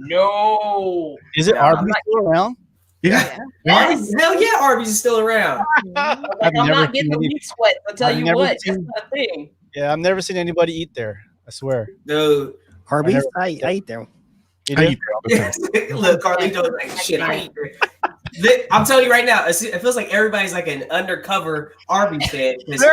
No. Is it No, I'm Arby's not- still around? Yeah. Yes. Hell yeah, Arby's is still around. Like, I've I'm never not getting the seen meat sweat. I'll tell I've you never what. That's seen- not a thing. Yeah, I've never seen anybody eat there. I swear. Dude. Arby's, I eat there. You I do? eat that all the time. Look, Carlito's like, shit, I eat it. I'm telling you right now, it feels like everybody's like an undercover Arby's fan. 'Cause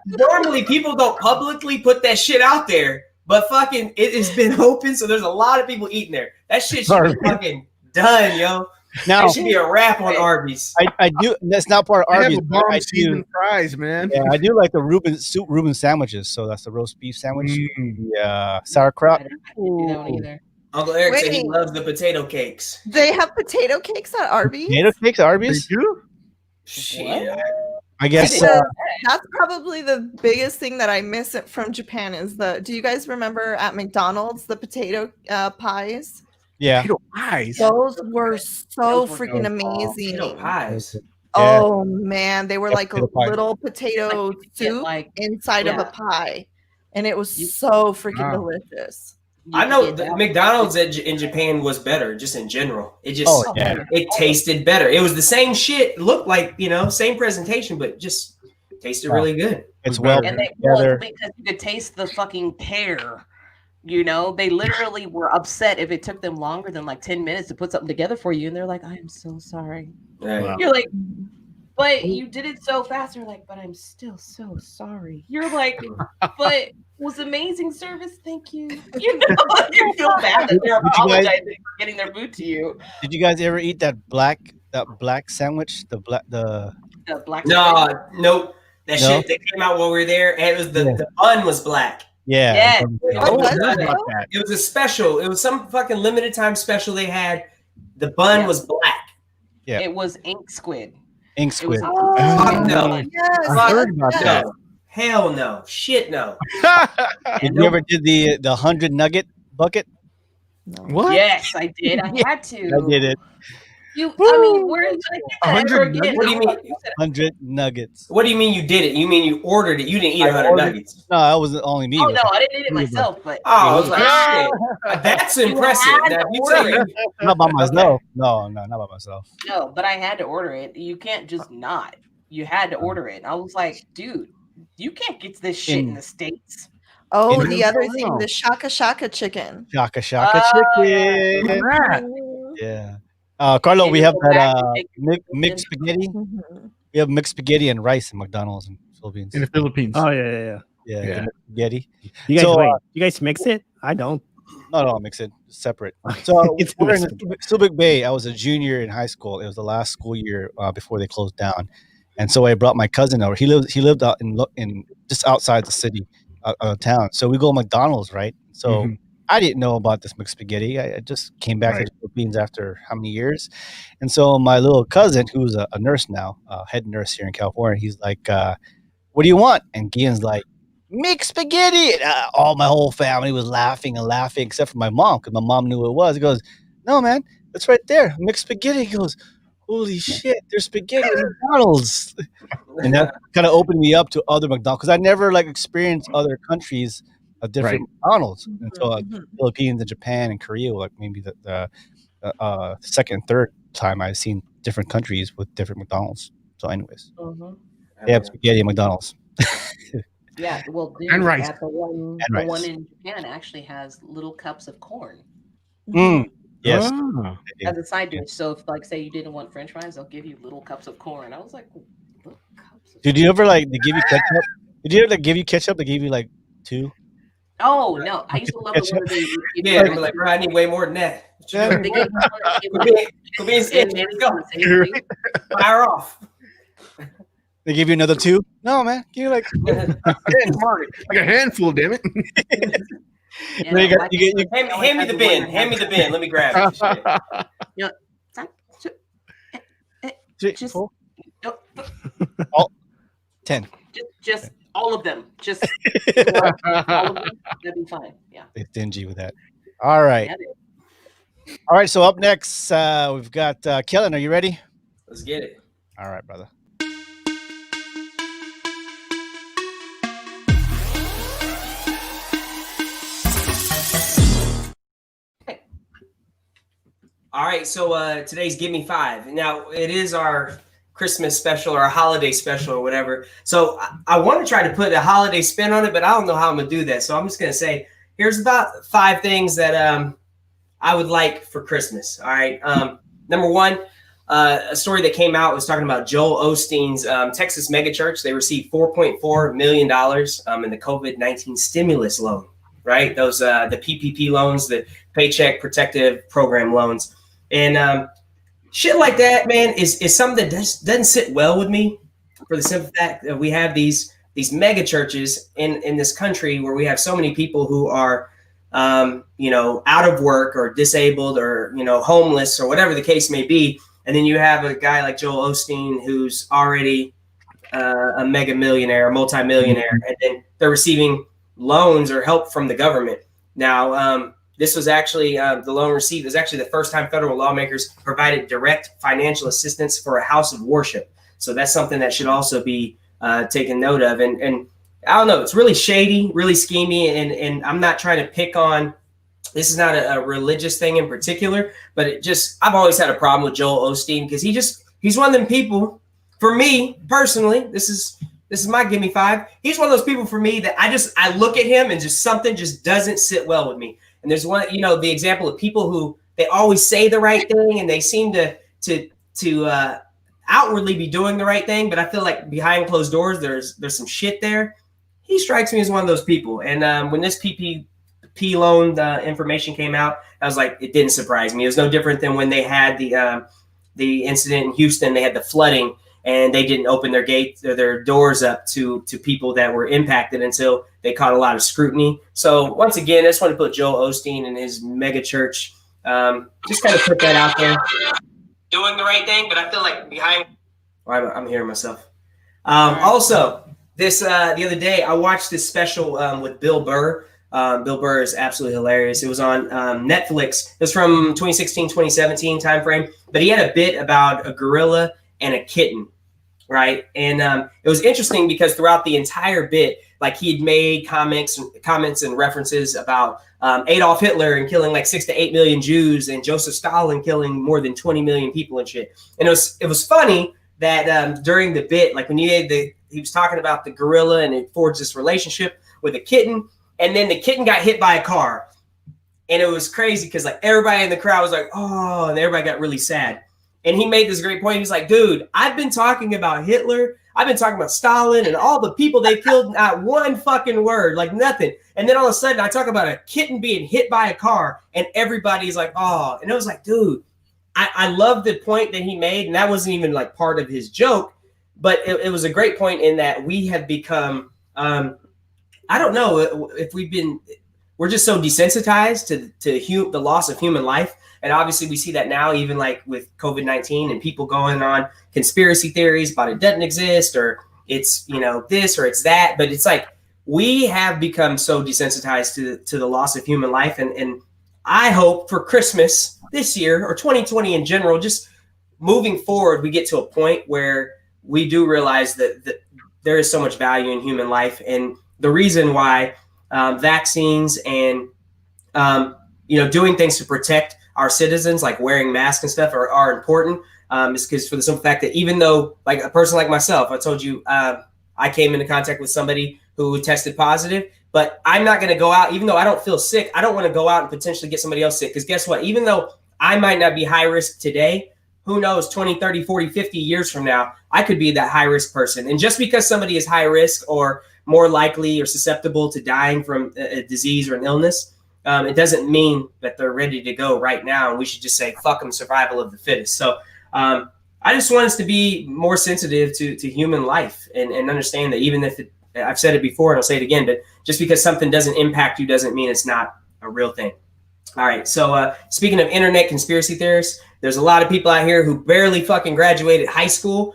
normally people don't publicly put that shit out there, but fucking it has been open, so there's a lot of people eating there. That shit should be fucking done, yo. Now, It should be a wrap on Arby's. I do. That's not part of I have Arby's. a but bomb I do. seasoned fries, man. Yeah, I do like the Reuben sandwiches. So that's the roast beef sandwich. Mm. The sauerkraut. I didn't do that one either. Uncle Eric said he Wait. loves the potato cakes. They have potato cakes at Arby's. Potato cakes, at They Arby's. do? Shit. I guess. Because that's probably the biggest thing that I miss it from Japan is do you guys remember at McDonald's the potato pies? Yeah. Potato pies. Those were so Those were freaking Potato amazing. pies. Oh man, they were like a potato pie. little potato Like, you get, soup like, inside of a yeah. pie, and it was You- so freaking Wow. delicious. I you know get that. McDonald's in Japan was better, just in general. It just Oh yeah. it tasted better. It was the same shit, looked like, same presentation, but just tasted really good. It's well And they together. because you could taste the fucking pear. You know, they literally were upset if it took them longer than like 10 minutes to put something together for you. And they're like, I am so sorry. Right. Wow. You're like, but you did it so fast. You're like, but I'm still so sorry. You're like, but it was amazing service. Thank you. You know, you feel bad that they're Did you guys- apologizing for getting their food to you. Did you guys ever eat that black sandwich? The The black No, nope. That No? shit that came out while we were there, and it was the bun was black. yeah. Yes. Oh, I that's heard it? about that. It was a special. It was some fucking limited time special they had. The bun Yeah. was black. Yeah. It was ink squid. Ink It was squid. Oh, no. yes, I heard about yes. that. No. Hell no. Shit no. Did you ever did the 100 nugget bucket? What? Yes, I did. I had to. I did it. I mean, where are you gonna get that 100 ever again? What do you mean? 100 nuggets. What do you mean you did it? You mean you ordered it? You didn't eat I 100 ordered- nuggets. No, it wasn't only me. Oh It was no, like I didn't eat it three of us. myself, but Oh, I was like, Yeah. shit. That's You impressive. had Now, to if you order say it. Not by myself. No, not by myself. No, but I had to order it. You can't just not. You had to order it. And I was like, dude, you can't get this shit in the States. Oh, In- the other Oh, thing, wow. the shaka shaka chicken. Shaka shaka Oh, yeah. chicken. Mhm. Yeah. Carlo, And we you have go that back and take mixed spaghetti. Mhm. We have mixed spaghetti and rice in McDonald's in the Philippines. In the Philippines. Oh yeah. Yeah, Yeah. the mixed spaghetti. You guys So, wait. You guys mix it? I don't. No, I'll mix it separate. So It's we're in mixed. Subic Bay. I was a junior in high school. It was the last school year before they closed down, and so I brought my cousin over. He lived out in just outside the city, out of town. So we go to McDonald's, right? So Mhm. I didn't know about this mixed spaghetti. I just came back to Right. the Philippines after how many years, and so my little cousin, who's a nurse now, head nurse here in California, he's like, "What do you want?" And Gian's like, mixed spaghetti. And, my whole family was laughing and laughing, except for my mom, because my mom knew what it was. He goes, "No, man, it's right there, mixed spaghetti." He goes, "Holy shit, there's spaghetti at McDonald's," and that kind of opened me up to other McDonald's because I never like experienced other countries of different Right. McDonald's until Mhm. Philippines and Japan and Korea, like maybe the second, third time I've seen different countries with different McDonald's. So, anyways, Mhm. they have spaghetti at McDonald's Yeah, well, dude, And rice. at the one rice. in Japan actually has little cups of corn Mm. Yes, Ah. they do. as a side dish. So if, like, say you didn't want French fries, they'll give you little cups of corn. I was like, little cups of Did you ever like they give you ketchup? Did you ever like give you ketchup? They gave you like two. Oh no, I used to love the one that they would give Yeah, you. I'm like, bro, I need way more than that. What you doing? They gave you one that gave Quit you being- quit being stingy. and Let's go. mayonnaise on the same Fire off. They give you another two? No, man. Give you like Yeah, come on. Like a handful, damn it. Yeah, No, you got- my you get- family Hand me has the one bin. that Hand me has- the bin. Let me grab it. Shit. Yeah, just- four, no, 10. just all of them. Just all of them. That'd be fine. Yeah. They're stingy with that. All right. Yeah, All right. So up next, we've got Kellen. Are you ready? Let's get it. All right, brother. All right, so today's Give Me Five. Now, it is our Christmas special or a holiday special or whatever. So I want to try to put a holiday spin on it, but I don't know how I'm going to do that. So I'm just going to say, here's about 5 things that I would like for Christmas. All right. Number one, a story that came out was talking about Joel Osteen's Texas megachurch. They received $4.4 million in the COVID-19 stimulus loan, right? Those the PPP loans, the Paycheck Protective Program loans. And shit like that, man, is something that doesn't sit well with me for the simple fact that we have these mega churches in this country where we have so many people who are, out of work or disabled or, homeless or whatever the case may be. And then you have a guy like Joel Osteen who's already a mega millionaire, a multimillionaire, and then they're receiving loans or help from the government. Now, this was actually the loan received was actually the first time federal lawmakers provided direct financial assistance for a house of worship. So that's something that should also be taken note of. And I don't know, it's really shady, really schemy. And I'm not trying to pick on, this is not a religious thing in particular, but I've always had a problem with Joel Osteen because he's one of them people, for me personally, this is my Give Me Five. He's one of those people for me that I look at him and something just doesn't sit well with me. And there's one, the example of people who they always say the right thing and they seem to outwardly be doing the right thing, but I feel like behind closed doors there's some shit there. He strikes me as one of those people. And when this PPP loan information came out, I was like, it didn't surprise me. It was no different than when they had the incident in Houston. They had the flooding and they didn't open their gates or their doors up to people that were impacted until they caught a lot of scrutiny. So once again, I just want to put Joel Osteen and his mega church, just kind of put that out there. Doing the right thing, but I feel like behind. I'm hearing myself. Also, this the other day I watched this special with Bill Burr Bill Burr is absolutely hilarious. It was on Netflix. It was from 2016, 2017 timeframe. But he had a bit about a gorilla and a kitten, right? And it was interesting because throughout the entire bit, like he'd made comments and references about Adolf Hitler and killing like 6 to 8 million Jews, and Joseph Stalin killing more than 20 million people and shit. And it was funny that during the bit, like when he was talking about the gorilla and it forged this relationship with a kitten, and then the kitten got hit by a car. And it was crazy because like everybody in the crowd was like, oh, and everybody got really sad. And he made this great point. He's like, dude, I've been talking about Hitler. I've been talking about Stalin and all the people they killed, not one fucking word, like nothing. And then all of a sudden I talk about a kitten being hit by a car and everybody's like, oh. And it was like, dude, I love the point that he made. And that wasn't even like part of his joke, but it was a great point in that we have become, I don't know if we're just so desensitized to the loss of human life. And obviously we see that now, even like with COVID-19 and people going on conspiracy theories about it doesn't exist or it's, this or it's that. But it's like we have become so desensitized to the loss of human life. And I hope for Christmas this year or 2020 in general, just moving forward, we get to a point where we do realize that there is so much value in human life. And the reason why vaccines and, doing things to protect our citizens, like wearing masks and stuff are important. Is because for the simple fact that even though like a person like myself, I told you, I came into contact with somebody who tested positive, but I'm not going to go out, even though I don't feel sick. I don't want to go out and potentially get somebody else sick. Because guess what? Even though I might not be high risk today, who knows, 20, 30, 40, 50 years from now, I could be that high risk person. And just because somebody is high risk or more likely or susceptible to dying from a disease or an illness, it doesn't mean that they're ready to go right now. And we should just say, fuck them, survival of the fittest. So I just want us to be more sensitive to human life and understand that even if I've said it before and I'll say it again, but just because something doesn't impact you doesn't mean it's not a real thing. All right. So speaking of internet conspiracy theorists, there's a lot of people out here who barely fucking graduated high school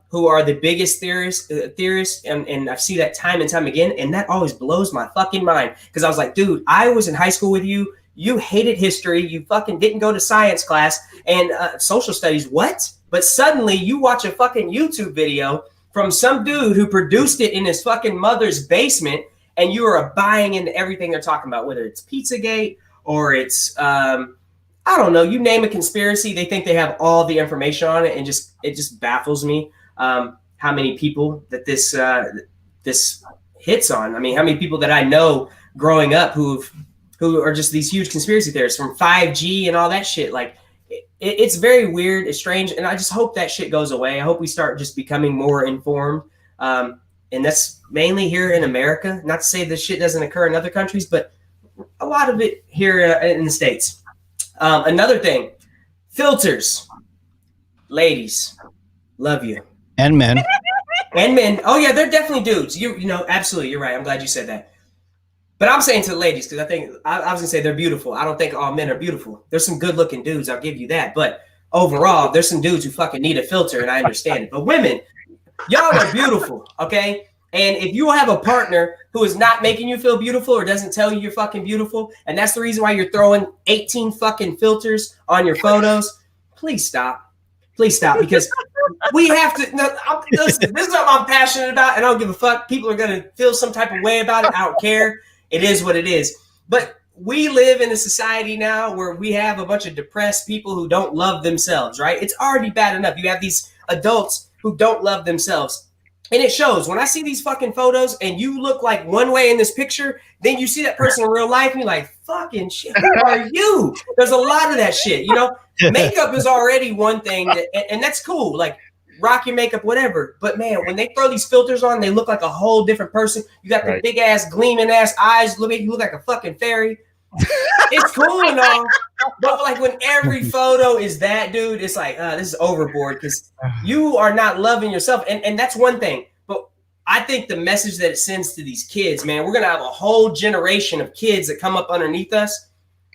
who are the biggest theorists. And I see that time and time again. And that always blows my fucking mind because I was like, dude, I was in high school with you. You hated history. You fucking didn't go to science class and social studies. What? But suddenly you watch a fucking YouTube video from some dude who produced it in his fucking mother's basement. And you are buying into everything they're talking about, whether it's Pizzagate or it's, I don't know, you name a conspiracy, they think they have all the information on it. And it just baffles me how many people that this hits on. I mean, how many people that I know growing up who are just these huge conspiracy theorists from 5G and all that shit. Like it's very weird. It's strange. And I just hope that shit goes away. I hope we start just becoming more informed. And that's mainly here in America. Not to say this shit doesn't occur in other countries, but a lot of it here in the States. Another thing, filters. Ladies, love you. And men. And men. Oh, yeah, they're definitely dudes. You know, absolutely. You're right. I'm glad you said that. But I'm saying to the ladies, because I think I was going to say they're beautiful. I don't think all men are beautiful. There's some good looking dudes. I'll give you that. But overall, there's some dudes who fucking need a filter, and I understand it. But women, y'all are beautiful, okay? And if you have a partner who is not making you feel beautiful or doesn't tell you you're fucking beautiful, and that's the reason why you're throwing 18 fucking filters on your photos, please stop. Please stop, because we have to. No, listen, this is what I'm passionate about, and I don't give a fuck. People are going to feel some type of way about it. I don't care. It is what it is. But we live in a society now where we have a bunch of depressed people who don't love themselves, right? It's already bad enough. You have these adults who don't love themselves. And it shows. When I see these fucking photos and you look like one way in this picture, then you see that person in real life and you're like, fucking shit, who are you? There's a lot of that shit, you know? Makeup is already one thing, and that's cool. Like, rock your makeup, whatever. But, man, when they throw these filters on, they look like a whole different person. You got the big-ass, gleaming-ass eyes. You look like a fucking fairy. It's cool and all, but like when every photo is that, dude, it's like this is overboard because you are not loving yourself, and that's one thing. But I think the message that it sends to these kids, man, we're gonna have a whole generation of kids that come up underneath us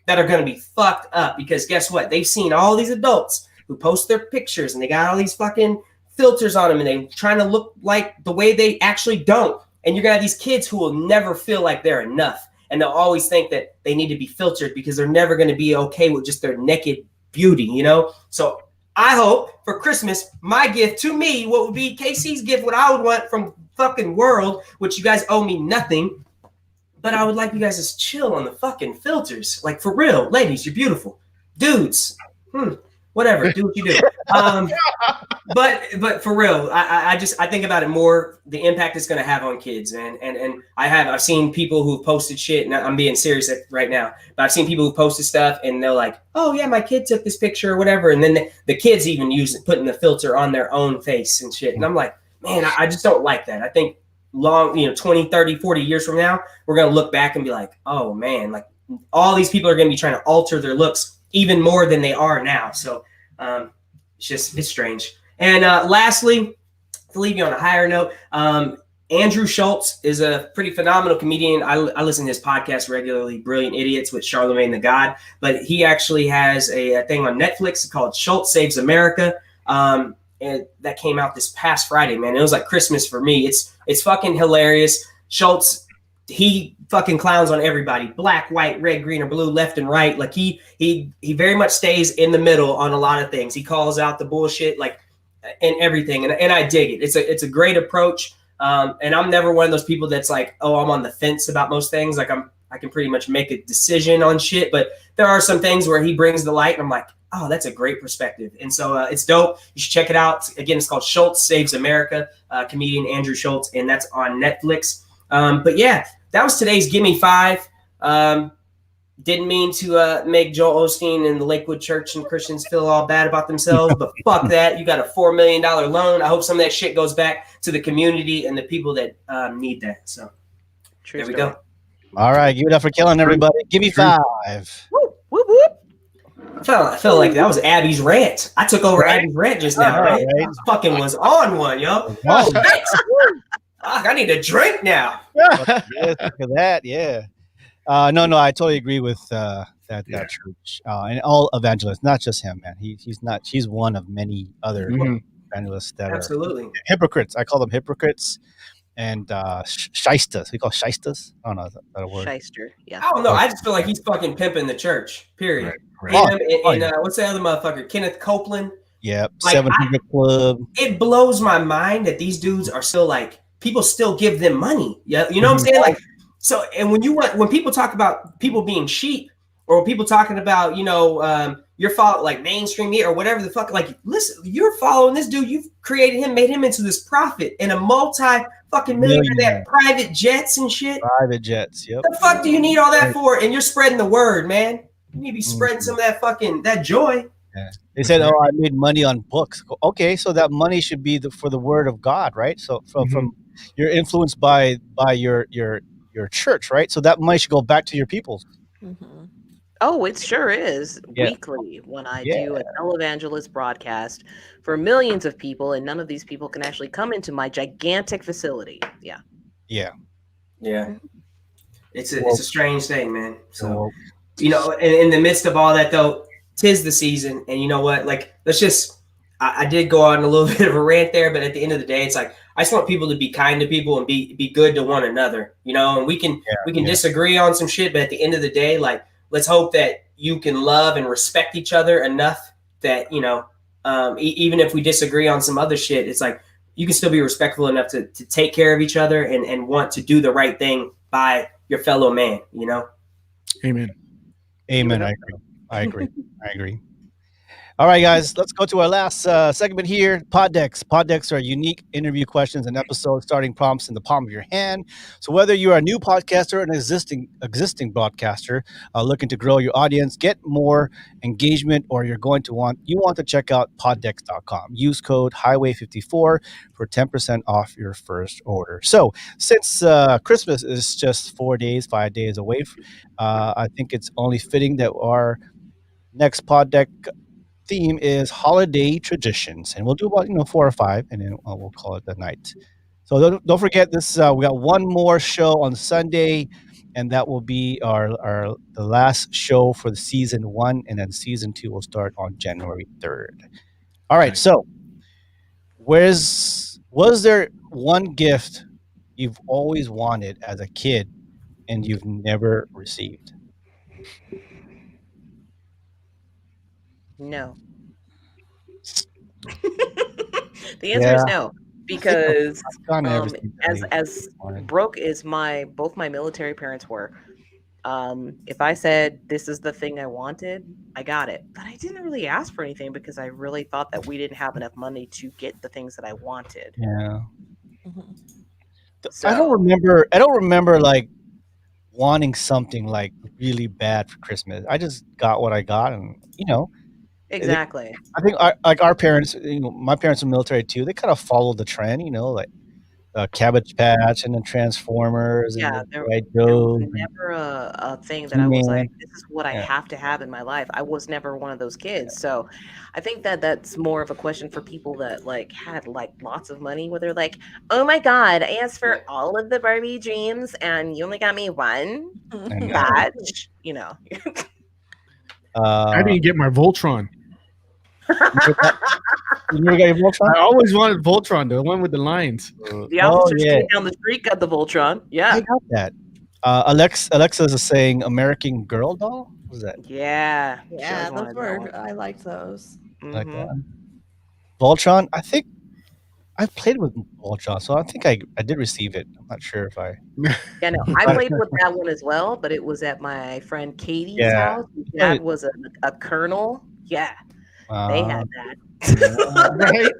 that are gonna be fucked up because guess what? They've seen all these adults who post their pictures and they got all these fucking filters on them and they're trying to look like the way they actually don't. And you're gonna have these kids who will never feel like they're enough. and they'll always think that they need to be filtered because they're never going to be okay with just their naked beauty, you know? So I hope for Christmas, my gift to me, what would be KC's gift, what I would want from fucking world, which you guys owe me nothing, but I would like you guys to chill on the fucking filters. Like, for real, ladies, you're beautiful. Dudes, whatever, do what you do. But for real, I think about it more, the impact it's going to have on kids, man. And I've seen people who posted shit, and I'm being serious right now, but I've seen people who posted stuff and they're like, oh yeah, my kid took this picture or whatever, and then the kids even putting the filter on their own face and shit, and I'm like, man, I just don't like that. I think 20, 30, 40 years from now, we're going to look back and be like, oh man, like all these people are going to be trying to alter their looks even more than they are now. So it's strange. And lastly, to leave you on a higher note, Andrew Schultz is a pretty phenomenal comedian. I listen to his podcast regularly, Brilliant Idiots with Charlemagne the God. But he actually has a thing on Netflix called Schultz Saves America. And that came out this past Friday, man. It was like Christmas for me. It's fucking hilarious. Schultz, he fucking clowns on everybody, black, white, red, green, or blue, left and right. Like he very much stays in the middle on a lot of things. He calls out the bullshit, like, and everything. And I dig it. It's a great approach. And I'm never one of those people that's like, oh, I'm on the fence about most things. Like I can pretty much make a decision on shit, but there are some things where he brings the light and I'm like, oh, that's a great perspective. And so it's dope. You should check it out. Again, it's called Schultz Saves America, comedian Andrew Schultz, and that's on Netflix. But yeah, that was today's Gimme 5. Didn't mean to make Joel Osteen and the Lakewood Church and Christians feel all bad about themselves, but fuck that. You got a $4 million loan. I hope some of that shit goes back to the community and the people that need that. So there we go. All right, give it up for killing everybody. Give me 5. Whoop, whoop, whoop. I felt like that was Abby's rant. I took over Abby's rant just now, right? I fucking was on one, yo. I need a drink now. Yes, look at that, yeah. No, I totally agree with that church and all evangelists, not just him, man. He's one of many other evangelists that absolutely are hypocrites. I call them hypocrites and shystas. We call shystas. I don't know, is that a word? Shyster, yeah. I don't know. I just feel like he's fucking pimping the church. Period. Right. And what's the other motherfucker? Kenneth Copeland. Yep. Like, 700 Club. It blows my mind that these dudes are still like, people still give them money. Yeah, you know what I'm saying? Like, so, and when people talk about people being sheep, or when people talking about, you're following like mainstream media or whatever the fuck, like, listen, you're following this dude. You've created him, made him into this prophet and a fucking millionaire that private jets and shit. Private jets. Yep. The fuck do you need all that for? And you're spreading the word, man. You need to be spreading some of that joy. Yeah. They said, "Oh, I made money on books." Okay, so that money should be for the word of God, right? So from you're influenced by your church, right? So that money should go back to your people. Mm-hmm. Oh, it sure is. Weekly when I do a televangelist broadcast for millions of people, and none of these people can actually come into my gigantic facility. Yeah. It's a strange thing, man. So in the midst of all that, though, 'tis the season, and you know what? Like, let's just. I did go on a little bit of a rant there, but at the end of the day, it's like I just want people to be kind to people and be good to one another, and we can disagree on some shit, but at the end of the day, like, let's hope that you can love and respect each other enough that even if we disagree on some other shit, it's like you can still be respectful enough to take care of each other and want to do the right thing by your fellow man. Amen. I agree. All right, guys, let's go to our last segment here. Pod decks. Pod decks are unique interview questions and episode starting prompts in the palm of your hand. So whether you're a new podcaster or an existing broadcaster looking to grow your audience, get more engagement, or you want to check out poddecks.com. Use code HWY54 for 10% off your first order. So since Christmas is just 5 days away, I think it's only fitting that our next pod deck theme is holiday traditions, and we'll do about 4 or 5, and then we'll call it the night. So don't forget this. We got one more show on Sunday, and that will be the last show for the season 1, and then season 2 will start on January 3rd. All right. So, was there one gift you've always wanted as a kid and you've never received? No. The answer is no, because I've gotten everything that as I wanted. broke as both my military parents were, if I said this is the thing I wanted, I got it. But I didn't really ask for anything because I really thought that we didn't have enough money to get the things that I wanted. Yeah. Mhm. I don't So remember. I don't remember like wanting something like really bad for Christmas. I just got what I got, and exactly. I think our parents, my parents were military too. They kind of followed the trend, like Cabbage Patch and the Transformers and Yeah, the there G.I. there was Joes and never a thing that I was He-Man. like, "This is what I Yeah, have to have in my life." I was never one of those kids, so I think that that's more of a question for people that, like, had, like, lots of money where they're like, "Oh my god, I asked for all of the Barbie dreams, and you only got me 1 I know. badge," you know? I Uh, didn't get my Voltron. you never got your Voltron? I always wanted Voltron, the one with the lines. The Oh officer yeah, straight down the street got the Voltron. I Yeah. got that. Alexa's saying American Girl doll. What was that? Yeah. She Yeah, always those wanted that one. were I liked those. Like Mhm. that? Voltron. I think I played with Voltron, so I think I did receive it. I'm not sure if I. Yeah, no, I played with that one as well, but it was at my friend Katie's Yeah. house. His dad was a colonel. Yeah, they had Yeah. that. Right?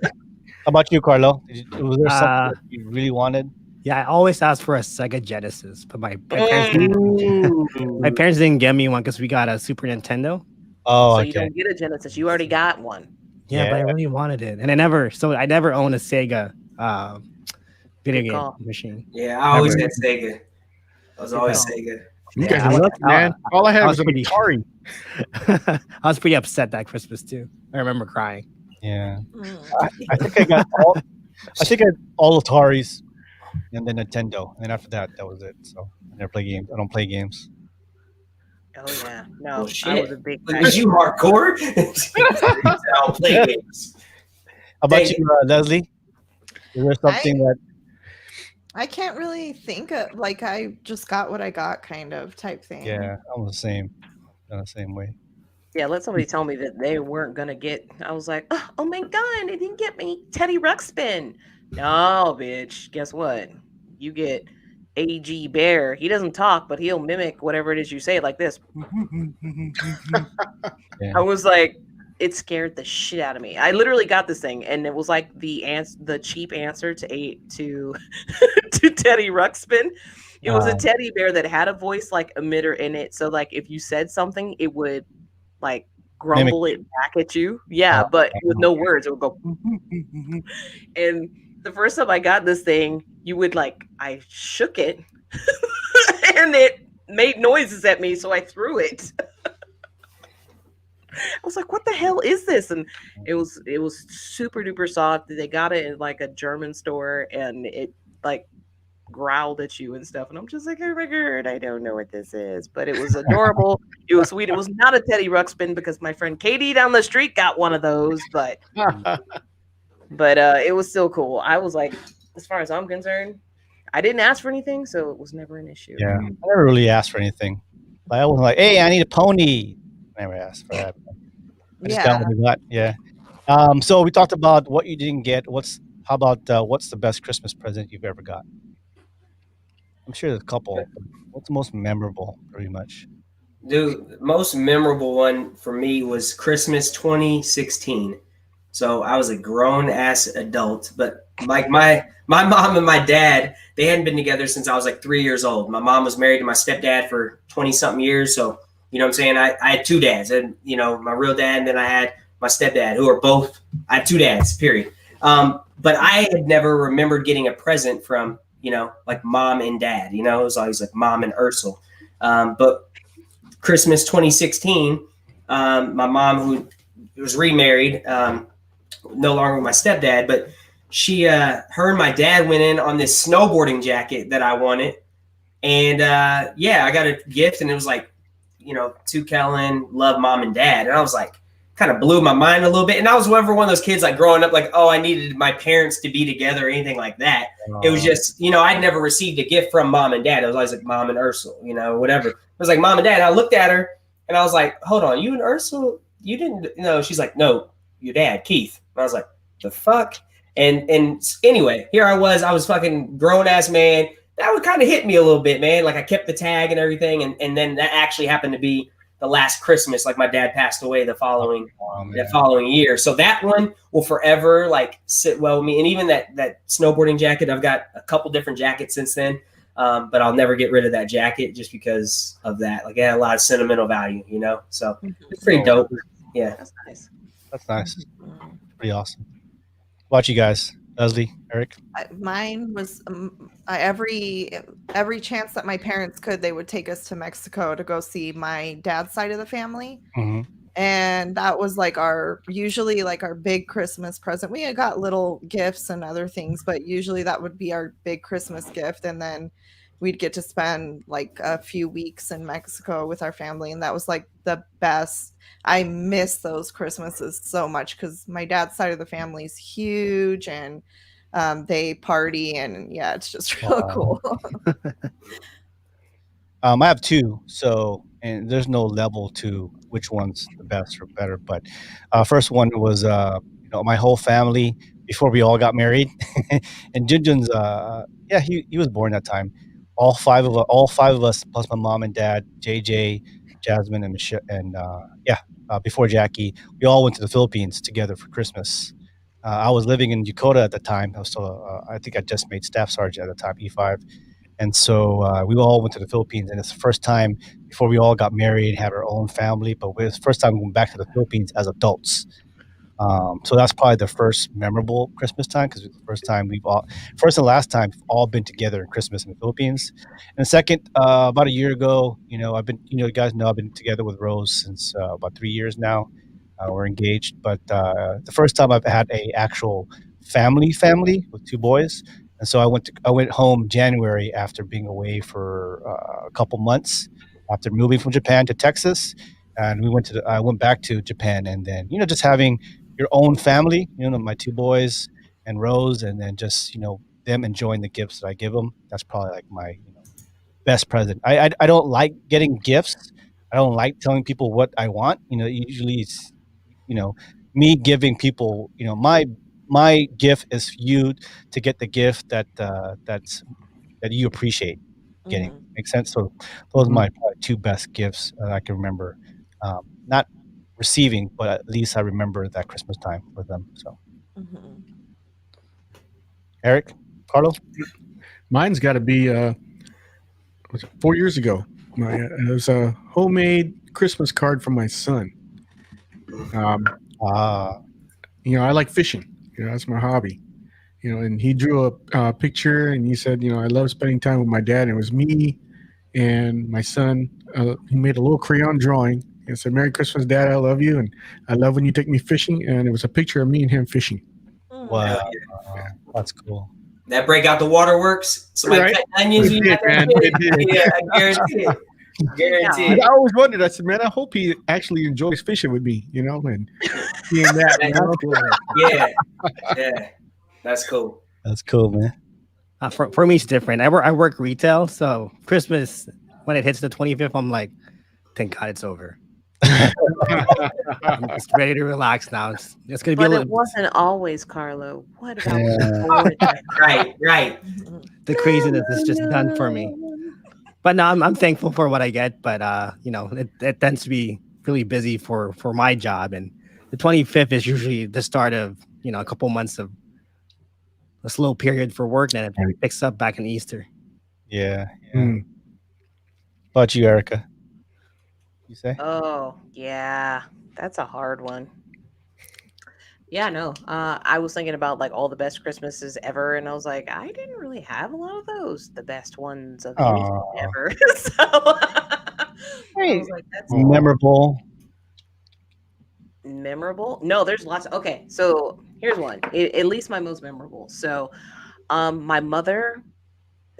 How about you, Carlo? Was there something Uh, that you really wanted? yeah, I always asked for a Sega Genesis, but my parents didn't. My Ooh. parents didn't get me one because we got a Super Nintendo. Oh, So you okay. don't get a Genesis. You already got one. Yeah, Yeah. but I really wanted it, and I never owned a Sega video Good game call. machine. Yeah, I always Never. had Sega. I was always Sega. You Yeah, guys I are was- lucky, man. All I had I was was an pretty- Atari. I was pretty upset that Christmas too. I remember crying. Yeah. Mm. I think I got all. I think I had all Ataris, and then Nintendo, and then after that, that was it. So I never play games. I don't play games. Oh yeah, no, Well, I shit. was a big. Look at you, hardcore. I'll play games. How about Dang you, Leslie? Is there something that? I can't really think of like I just got what I got kind of type thing. Yeah, I'm the same. I'm the same way. Yeah, let somebody tell me that they weren't gonna get. I was like, oh my god, they didn't get me Teddy Ruxpin. No, bitch. Guess what? You get AG Bear. He doesn't talk, but he'll mimic whatever it is you say, like this. Yeah. I was like, it scared the shit out of me. I literally got this thing, and it was like the cheap answer to to Teddy Ruxpin. It was a teddy bear that had a voice like emitter in it, so like if you said something, it would like grumble it back at you. Yeah, but with no words, it would go. And the first time I got this thing, you would like I shook it, and it made noises at me, so I threw it. I was like, "What the hell is this?" And it was super duper soft. They got it in like a German store, and it like growled at you and stuff. And I'm just like, "Oh my god, I don't know what this is," but it was adorable. It was sweet. It was not a Teddy Ruxpin because my friend Katie down the street got one of those, but it was still cool. I was like, as far as I'm concerned, I didn't ask for anything, so it was never an issue. Yeah, I never really asked for anything. Like, I wasn't like, "Hey, I need a pony." I never asked for that. I just got what I got. Yeah. So we talked about what you didn't get. How about what's the best Christmas present you've ever got? I'm sure there's a couple. But what's the most memorable, pretty much? Dude, the most memorable one for me was Christmas 2016. So I was a grown ass adult, but like my mom and my dad, they hadn't been together since I was like 3 years old. My mom was married to my stepdad for 20 something years. So, you know what I'm saying? I had two dads, and my real dad, and then I had my stepdad, who are both, I had two dads, period. But I had never remembered getting a present from, like mom and dad, it was always like mom and Ursel. But Christmas 2016, my mom, who was remarried, no longer with my stepdad, but her and my dad went in on this snowboarding jacket that I wanted. And I got a gift, and it was like, to Kellen, love mom and dad. And I was like, kind of blew my mind a little bit. And I was never one of those kids like growing up, like, oh, I needed my parents to be together or anything like that. It was just, you know, I'd never received a gift from mom and dad. It was always like mom and Ursula, you know, whatever. It was like mom and dad. And I looked at her and I was like, hold on, you and Ursula, you didn't know? She's like, no, your dad, Keith. And I was like, the fuck? And anyway, here I was fucking grown ass man. That would kind of hit me a little bit, man. Like I kept the tag and everything. And then that actually happened to be the last Christmas. Like my dad passed away the following year. So that one will forever like sit well with me. And even that snowboarding jacket, I've got a couple different jackets since then. But I'll never get rid of that jacket just because of that. Like it had a lot of sentimental value, you know? So it's pretty dope. Yeah. That's nice. That's nice. Pretty awesome. What about you guys? Leslie, Eric? Mine was every chance that my parents could, they would take us to Mexico to go see my dad's side of the family. Mm-hmm. And that was like usually our big Christmas present. We had got little gifts and other things, but usually that would be our big Christmas gift. And then we'd get to spend like a few weeks in Mexico with our family. And that was like the best. I miss those Christmases so much because my dad's side of the family is huge and they party and yeah, it's just real cool. I have two, so and there's no level to which one's the best or better. But first one was you know, my whole family before we all got married, and Junjun's yeah, he was born that time. All five of us plus my mom and dad, JJ, Jasmine, and Michelle, and before Jackie, we all went to the Philippines together for Christmas. I was living in Dakota at the time. I was still, I think I just made staff sergeant at the time, E5. And so we all went to the Philippines, and it's the first time before we all got married, had our own family, but it's the first time we went back to the Philippines as adults. So that's probably the first memorable Christmas time because it's the first and last time we've all been together in Christmas in the Philippines. And the second, about a year ago, you know, you guys know I've been together with Rose since about 3 years now. We're engaged, but the first time I've had a actual family with two boys. And so I went home January after being away for a couple months after moving from Japan to Texas. And I went back to Japan, and then, you know, just having your own family, you know, my two boys and Rose, and then just, you know, them enjoying the gifts that I give them. That's probably like my, you know, best present. I don't like getting gifts. I don't like telling people what I want. You know, usually it's, you know, me giving people, you know, my gift is you to get the gift that you appreciate getting. Makes sense. So those are my probably two best gifts that I can remember. Not receiving, but at least I remember that Christmas time with them. So, Eric, Carlo, mine's got to be 4 years ago. It was a homemade Christmas card from my son. You know, I like fishing. You know, that's my hobby. You know, and he drew a picture, and he said, you know, I love spending time with my dad. And it was me and my son. He made a little crayon drawing and said, "Merry Christmas, Dad. I love you, and I love when you take me fishing." And it was a picture of me and him fishing. Wow, that's cool. That break out the waterworks. Somebody cut onions. Yeah, I guarantee it. Guaranteed. I always wondered. I said, man, I hope he actually enjoys fishing with me, you know, and seeing that. You know? Yeah, that's cool. That's cool, man. For me, it's different. I work retail, so Christmas when it hits the 25th, I'm like, thank God it's over. I'm just ready to relax now. It's gonna be. But it wasn't always, Carlo. What about right? The craziness is just done for me. But no, I'm thankful for what I get. But you know, it tends to be really busy for my job, and the 25th is usually the start of, you know, a couple months of a slow period for work, and it picks up back in Easter. Yeah. How about you, Erica? You say? Oh, yeah. That's a hard one. Yeah, no. I was thinking about like all the best Christmases ever, and I was like, I didn't really have a lot of those, the best ones of anything ever. So I was like, that's memorable. Memorable? No, there's lots. Okay, so here's one. At least my most memorable. So, my mother,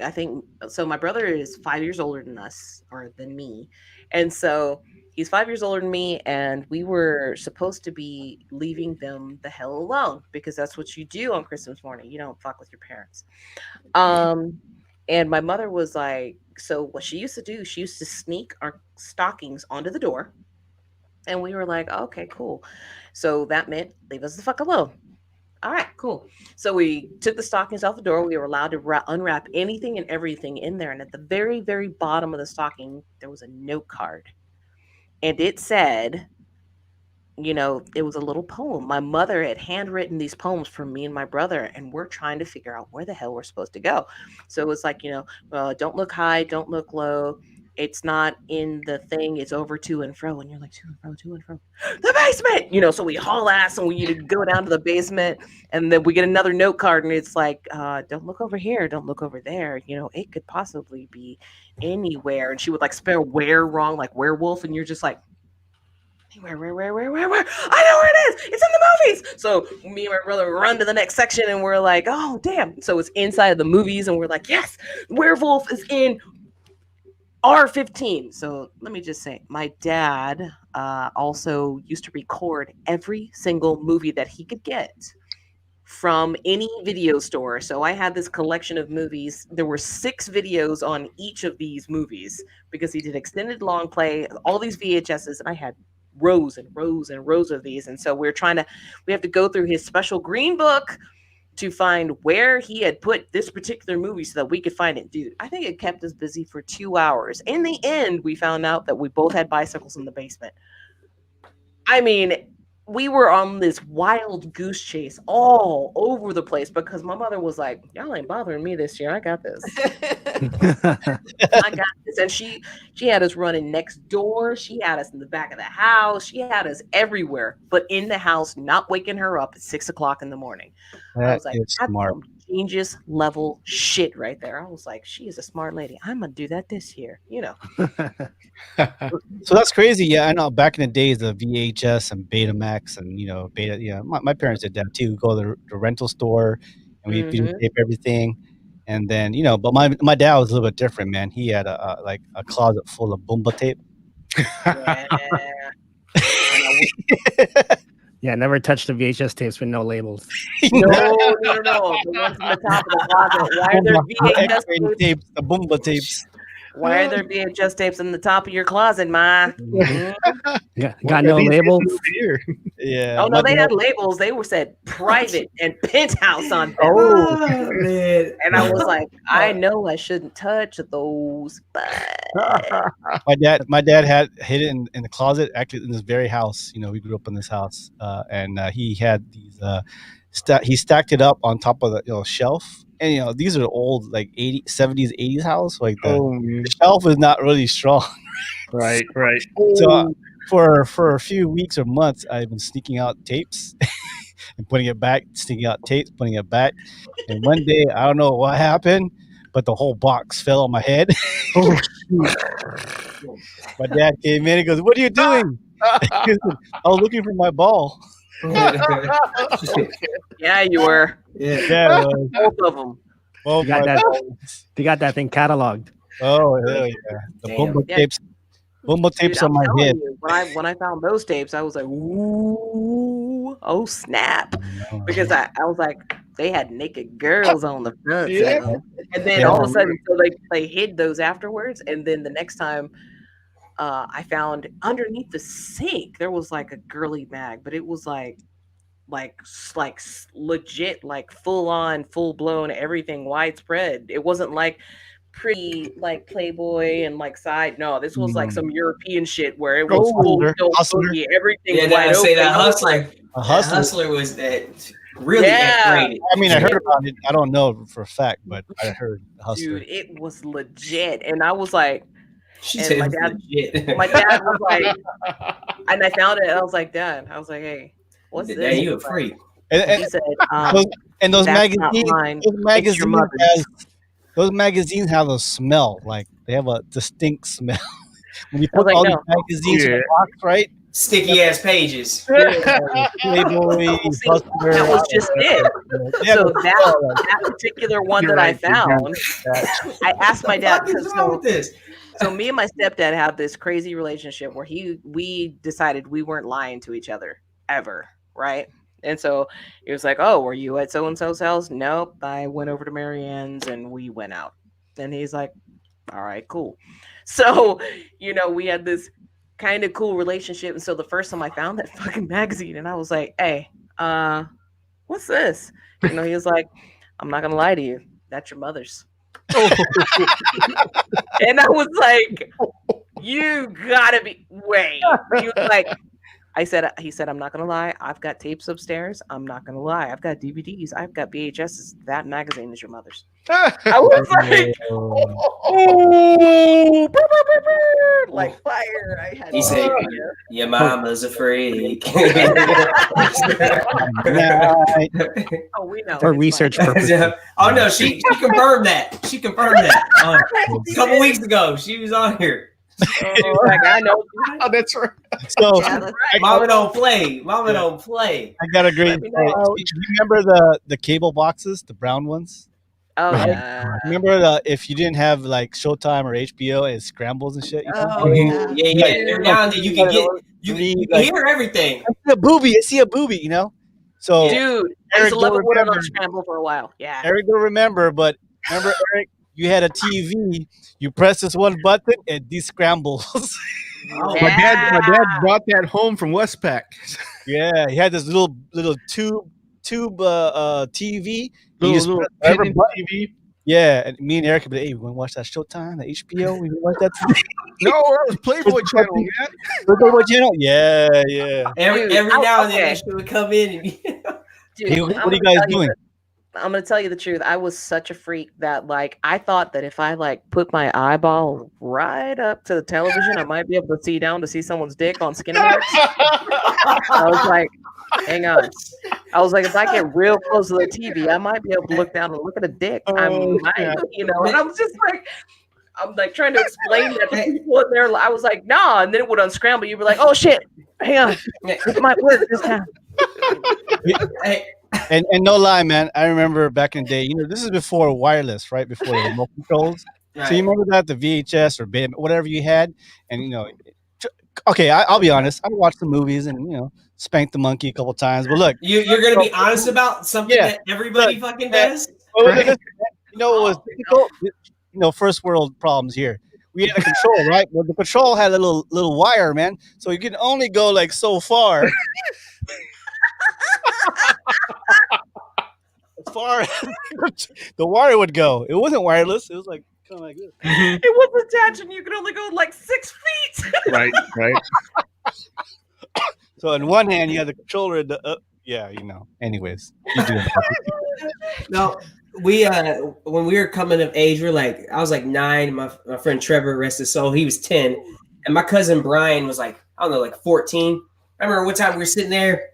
I think, so my brother is 5 years older than us or than me, and so He's 5 years older than me, and we were supposed to be leaving them the hell alone because that's what you do on Christmas morning. You don't fuck with your parents. Um, and my mother was like, so what she used to do, she used to sneak our stockings onto the door, and we were like, okay, cool. So that meant leave us the fuck alone. All right, cool. So we took the stockings off the door. We were allowed to unwrap anything and everything in there. And at the very, very bottom of the stocking, there was a note card. And it said, it was a little poem. My mother had handwritten these poems for me and my brother, and we're trying to figure out where the hell we're supposed to go. So it was like, don't look high, don't look low. It's not in the thing, it's over to and fro. And you're like, to and fro, to and fro. The basement! So we haul ass and we go down to the basement, and then we get another note card, and it's like, don't look over here, don't look over there. It could possibly be anywhere. And she would like spell where wrong, like werewolf, and you're just like, where? I know where it is. It's in the movies. So me and my brother run to the next section, and we're like, oh damn. So it's inside of the movies, and we're like, yes, werewolf is in R15. So let me just say, my dad also used to record every single movie that he could get from any video store. So I had this collection of movies. There were 6 videos on each of these movies because he did extended long play, all these VHSs, and I had rows and rows and rows of these. And so we have to go through his special green book to find where he had put this particular movie so that we could find it. Dude, I think it kept us busy for 2 hours. In the end, we found out that we both had bicycles in the basement. I mean, we were on this wild goose chase all over the place because my mother was like, y'all ain't bothering me this year. I got this. I got this. And she had us running next door. She had us in the back of the house. She had us everywhere, but in the house, not waking her up at 6 o'clock in the morning. I was like, that's some genius level shit right there. I was like, she is a smart lady. I'm going to do that this year, So that's crazy. Yeah, I know. Back in the days, the VHS and Betamax and Beta. Yeah, my parents did that too. Go to the rental store, and we videotape everything. And then but my dad was a little bit different, man. He had a closet full of Boomba tape. Yeah. Yeah, never touched the VHS tapes with no labels. No. The ones in the top of the closet. Why are there VHS tapes? The Boomba tapes. Why are there VHS tapes in the top of your closet, Ma? Yeah, got no labels. Yeah. Oh no, they had labels. They were said private and penthouse on them. Oh man! And I was like, I know I shouldn't touch those, but my dad had hid it in the closet, actually in this very house. We grew up in this house, and he had these. He stacked it up on top of the shelf. And these are old like 80s, 70s, 80s house. Like the shelf is not really strong. Right. So for a few weeks or months, I've been sneaking out tapes and putting it back, sneaking out tapes, putting it back. And one day, I don't know what happened, but the whole box fell on my head. Oh, my dad came in and goes, "What are you doing?" I was looking for my ball. Yeah, you were. Yeah, both of them. Oh, you got that thing cataloged. Oh hell yeah! The Boomba tapes. Boomba tapes on my head. When I found those tapes, I was like, "Ooh, oh snap!" Because I was like, they had naked girls on the front, and then all of a sudden, so they hid those afterwards, and then the next time. I found underneath the sink there was like a girly mag, but it was like legit, like full on, full blown, everything widespread. It wasn't like pretty like Playboy and like side. No, this was like some European shit where it was full boogie, everything. Yeah, wide say open. that hustler was that really X-rated. I mean, I heard about it. I don't know for a fact, but I heard hustler. Dude, it was legit, and I was like. And my dad was like, and I found it. And I was like, Dad. I was like, hey, what's this? Yeah, you a freak. And he said, those magazines have a smell. Like they have a distinct smell. When you put all these magazines in a box, right? Sticky ass pages. Playboy, that was just it. So that particular one that I found, I asked my dad because So me and my stepdad have this crazy relationship where we decided we weren't lying to each other ever, right? And so he was like, "Oh, were you at so and so's house?" Nope, I went over to Marianne's and we went out. And he's like, "All right, cool." So we had this kind of cool relationship. And so the first time I found that fucking magazine, and I was like, "Hey, what's this?" He was like, "I'm not gonna lie to you, that's your mother's." And I was like, "You gotta be wait." He was like, he said, "I'm not gonna lie. I've got tapes upstairs. I'm not gonna lie. I've got DVDs. I've got VHSs. That magazine is your mother's." I was like, "Oh, brr, brr, brr, brr," like fire. I had He no said, idea. "Your mama's a freak." Oh, we know. For It's research fine. purposes. Oh no, she confirmed that. She confirmed that a couple weeks ago. She was on here. She was like, "I know." Oh, that's right. So Yeah, that's Mama don't play. Mama don't play. I got a great Let me story. know. Do you remember the cable boxes, the brown ones? Oh Right. yeah. Remember if you didn't have like Showtime or HBO, it scrambles and shit. Oh, Oh, yeah. yeah. Every now and then you can Like, hear everything. I see a booby, So Dude, I Eric used to love don't it when it remember. unscrambled for a while. Yeah. Eric don't remember, but remember Eric, you had a TV. You press this one button, it descrambles. Oh, My dad brought that home from Westpac. Yeah, he had this little tube TV. He just Little pressed whatever pendant button. TV. Yeah, and me and Eric would be like, "Hey, we want to watch that Showtime, that HBO? We want to watch that today." No, that was Playboy channel, man. Playboy channel? Yeah, yeah. Every Dude, now and then okay. that shit would come in and Dude, Hey, I'm what are gonna you guys tell you doing? I'm gonna tell you the truth. I was such a freak that I thought that if I put my eyeball right up to the television, I might be able to see down to see someone's dick on Skinamax. I was like, hang on. I was like, if I get real close to the TV, I might be able to look down and look at a dick. I might, and I'm just like, I'm trying to explain that to people in there. I was like, nah, and then it would unscramble. You'd be like, oh shit, hang on, it might work this time. Hey, And no lie, man, I remember back in the day. This is before wireless, right? Before the remote controls. right. So you remember that the VHS or whatever you had, and okay, I'll be honest. I watched the movies and spanked the monkey a couple times. But look, You're gonna be honest about something Yeah. that everybody fucking does? listen, what was difficult? First world problems here. We had a control, right? Well, the control had a little wire, man. So you can only go so far. As far as the wire would go. It wasn't wireless. It was kind of like this. It was attached, and you could only go 6 feet. Right. So in one hand you had the controller and the Anyways, you do it. No, we when we were coming of age, I was 9. My friend Trevor, rest his soul, he was 10, and my cousin Brian was I don't know, 14. I remember one time we were sitting there,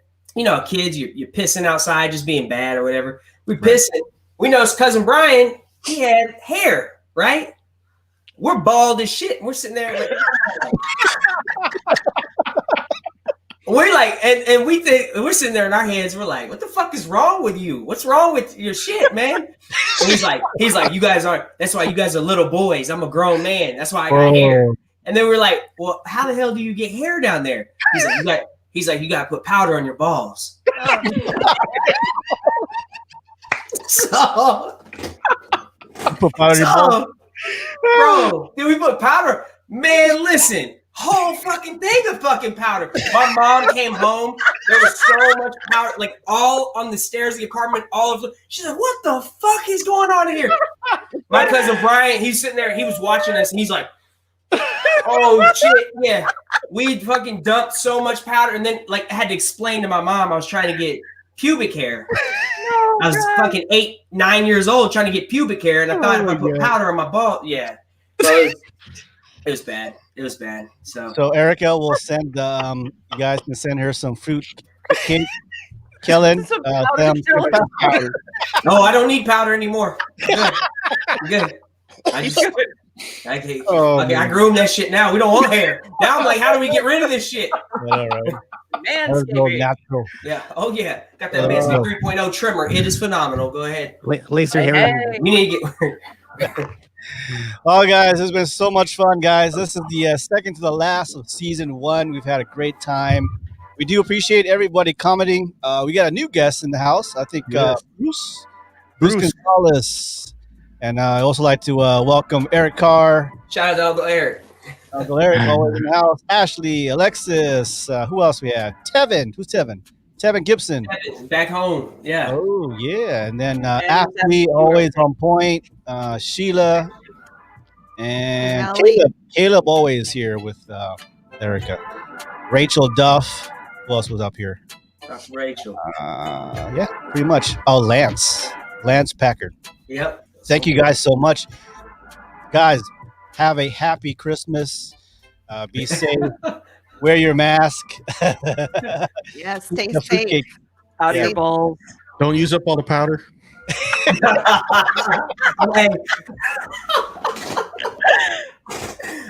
kids, you're pissing outside, just being bad or whatever. We pissing. We noticed cousin Brian, he had hair, right? We're bald as shit. We're sitting there. We're and we think we're sitting there in our heads. We're like, what the fuck is wrong with you? What's wrong with your shit, man? And he's like, you guys aren't. That's why you guys are little boys. I'm a grown man. That's why I got hair. And then we're like, well, how the hell do you get hair down there? He's like, you got to put powder on your balls. So, Put powder in your balls. bro, did we put powder? Man, listen. Whole fucking thing of fucking powder. My mom came home. There was so much powder, all on the stairs of the apartment. She's like, "What the fuck is going on here?" My cousin Brian, he's sitting there. He was watching us, and he's like, "Oh shit, yeah." We fucking dumped so much powder, and then I had to explain to my mom I was trying to get pubic hair. I was fucking 8, 9 years old trying to get pubic hair, and I thought if I put powder on my ball, yeah. So it was bad. It was bad. So Erica will send you guys can send her some fruit cake. Kellen, powder. No, I don't need powder anymore. I'm good. I groom that shit now. We don't want hair. Now I'm like, how do we get rid of this shit? All right. Manscaping. Natural. Yeah. Oh yeah. Got that Manscaped 3.0 trimmer. It is phenomenal. Go ahead. Laser hair. We need to get Oh, guys, it's been so much fun, guys. This is the second to the last of season one. We've had a great time. We do appreciate everybody commenting. We got a new guest in the house. I think Yes. Bruce Gonzalez. And I also like to welcome Eric Carr, Shout out to Uncle Eric. Uncle Eric, always in the house. Ashley, Alexis. Who else we had? Tevin. Who's Tevin? Tevin Gibson. Back home. Yeah. Oh, yeah. And then And Ashley, always on point. Sheila. And Melly. Caleb always here with Erica. Rachel Duff. Who else was up here? That's Rachel. Yeah, pretty much. Oh, Lance Packard. Yep. Thank you guys so much. Guys, have a happy Christmas. Be safe. Wear your mask. Yes, stay The safe. fruitcake. Out of Yeah. your balls. Don't use up all the powder. Hey.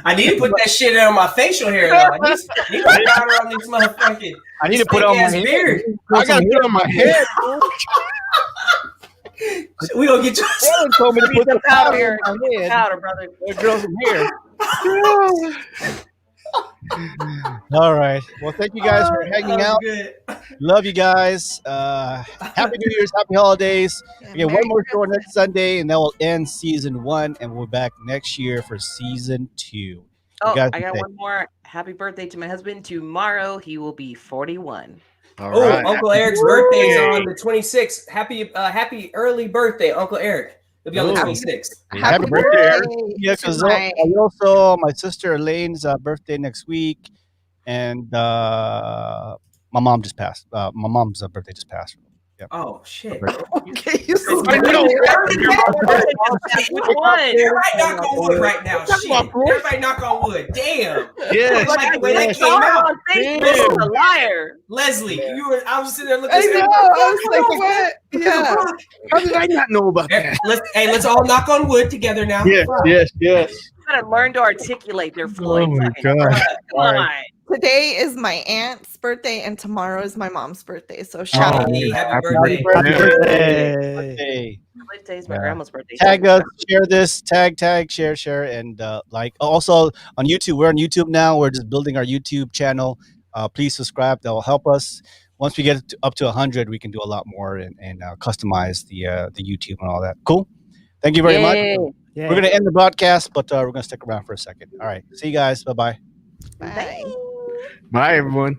I need to put that shit on my facial hair though. I need to put powder on this motherfucking. I need to put on my fake-ass beard. I got it on my head. We gonna get you. Ellen told me to put the powder Powder, on my head. powder, brother. There grows some hair. All right. Well, thank you guys for hanging out. Good. Love you guys. Happy New Year's, happy holidays. We get Merry one more show Christmas. next Sunday, and that will end season one, and we'll be back next year for season two. Oh, guys I got say- one more. Happy birthday to my husband. Tomorrow he will be 41. All Oh, right. Uncle Eric's birthday is on the 26th. Happy early birthday, Uncle Eric. It'll be on the Ooh. 26th. Happy birthday, Eric. Yeah, to because my- also my sister Elaine's birthday next week, and my mom just passed. My mom's birthday just passed. Yeah. Oh shit. Okay, you I know. Which one? Everybody knock on wood right now. Shit. Everybody knock on wood. Damn. Yes. Like the way that yes. came out. On Facebook, this is a liar. Leslie, I was sitting there looking I at know. I was like, what? Yeah. How did I not know about that? Let's all knock on wood together now. Yes, yes, yes. You gotta learn to articulate their Oh Floyd. my Fucking- god. Come on. Today is my aunt's birthday and tomorrow is my mom's birthday. So shout out. Hey, happy Happy birthday. Happy birthday. birthday. My birthday's my Yeah. grandma's birthday. Tag us, share this, tag, share, and like. Also on YouTube, we're on YouTube now. We're just building our YouTube channel. Please subscribe. That will help us. Once we get up to 100, we can do a lot more and customize the YouTube and all that. Cool. Thank you very much. Yay. Yeah. We're gonna end the broadcast, but we're gonna stick around for a second. All right. See you guys. Bye bye. Bye. Bye, everyone.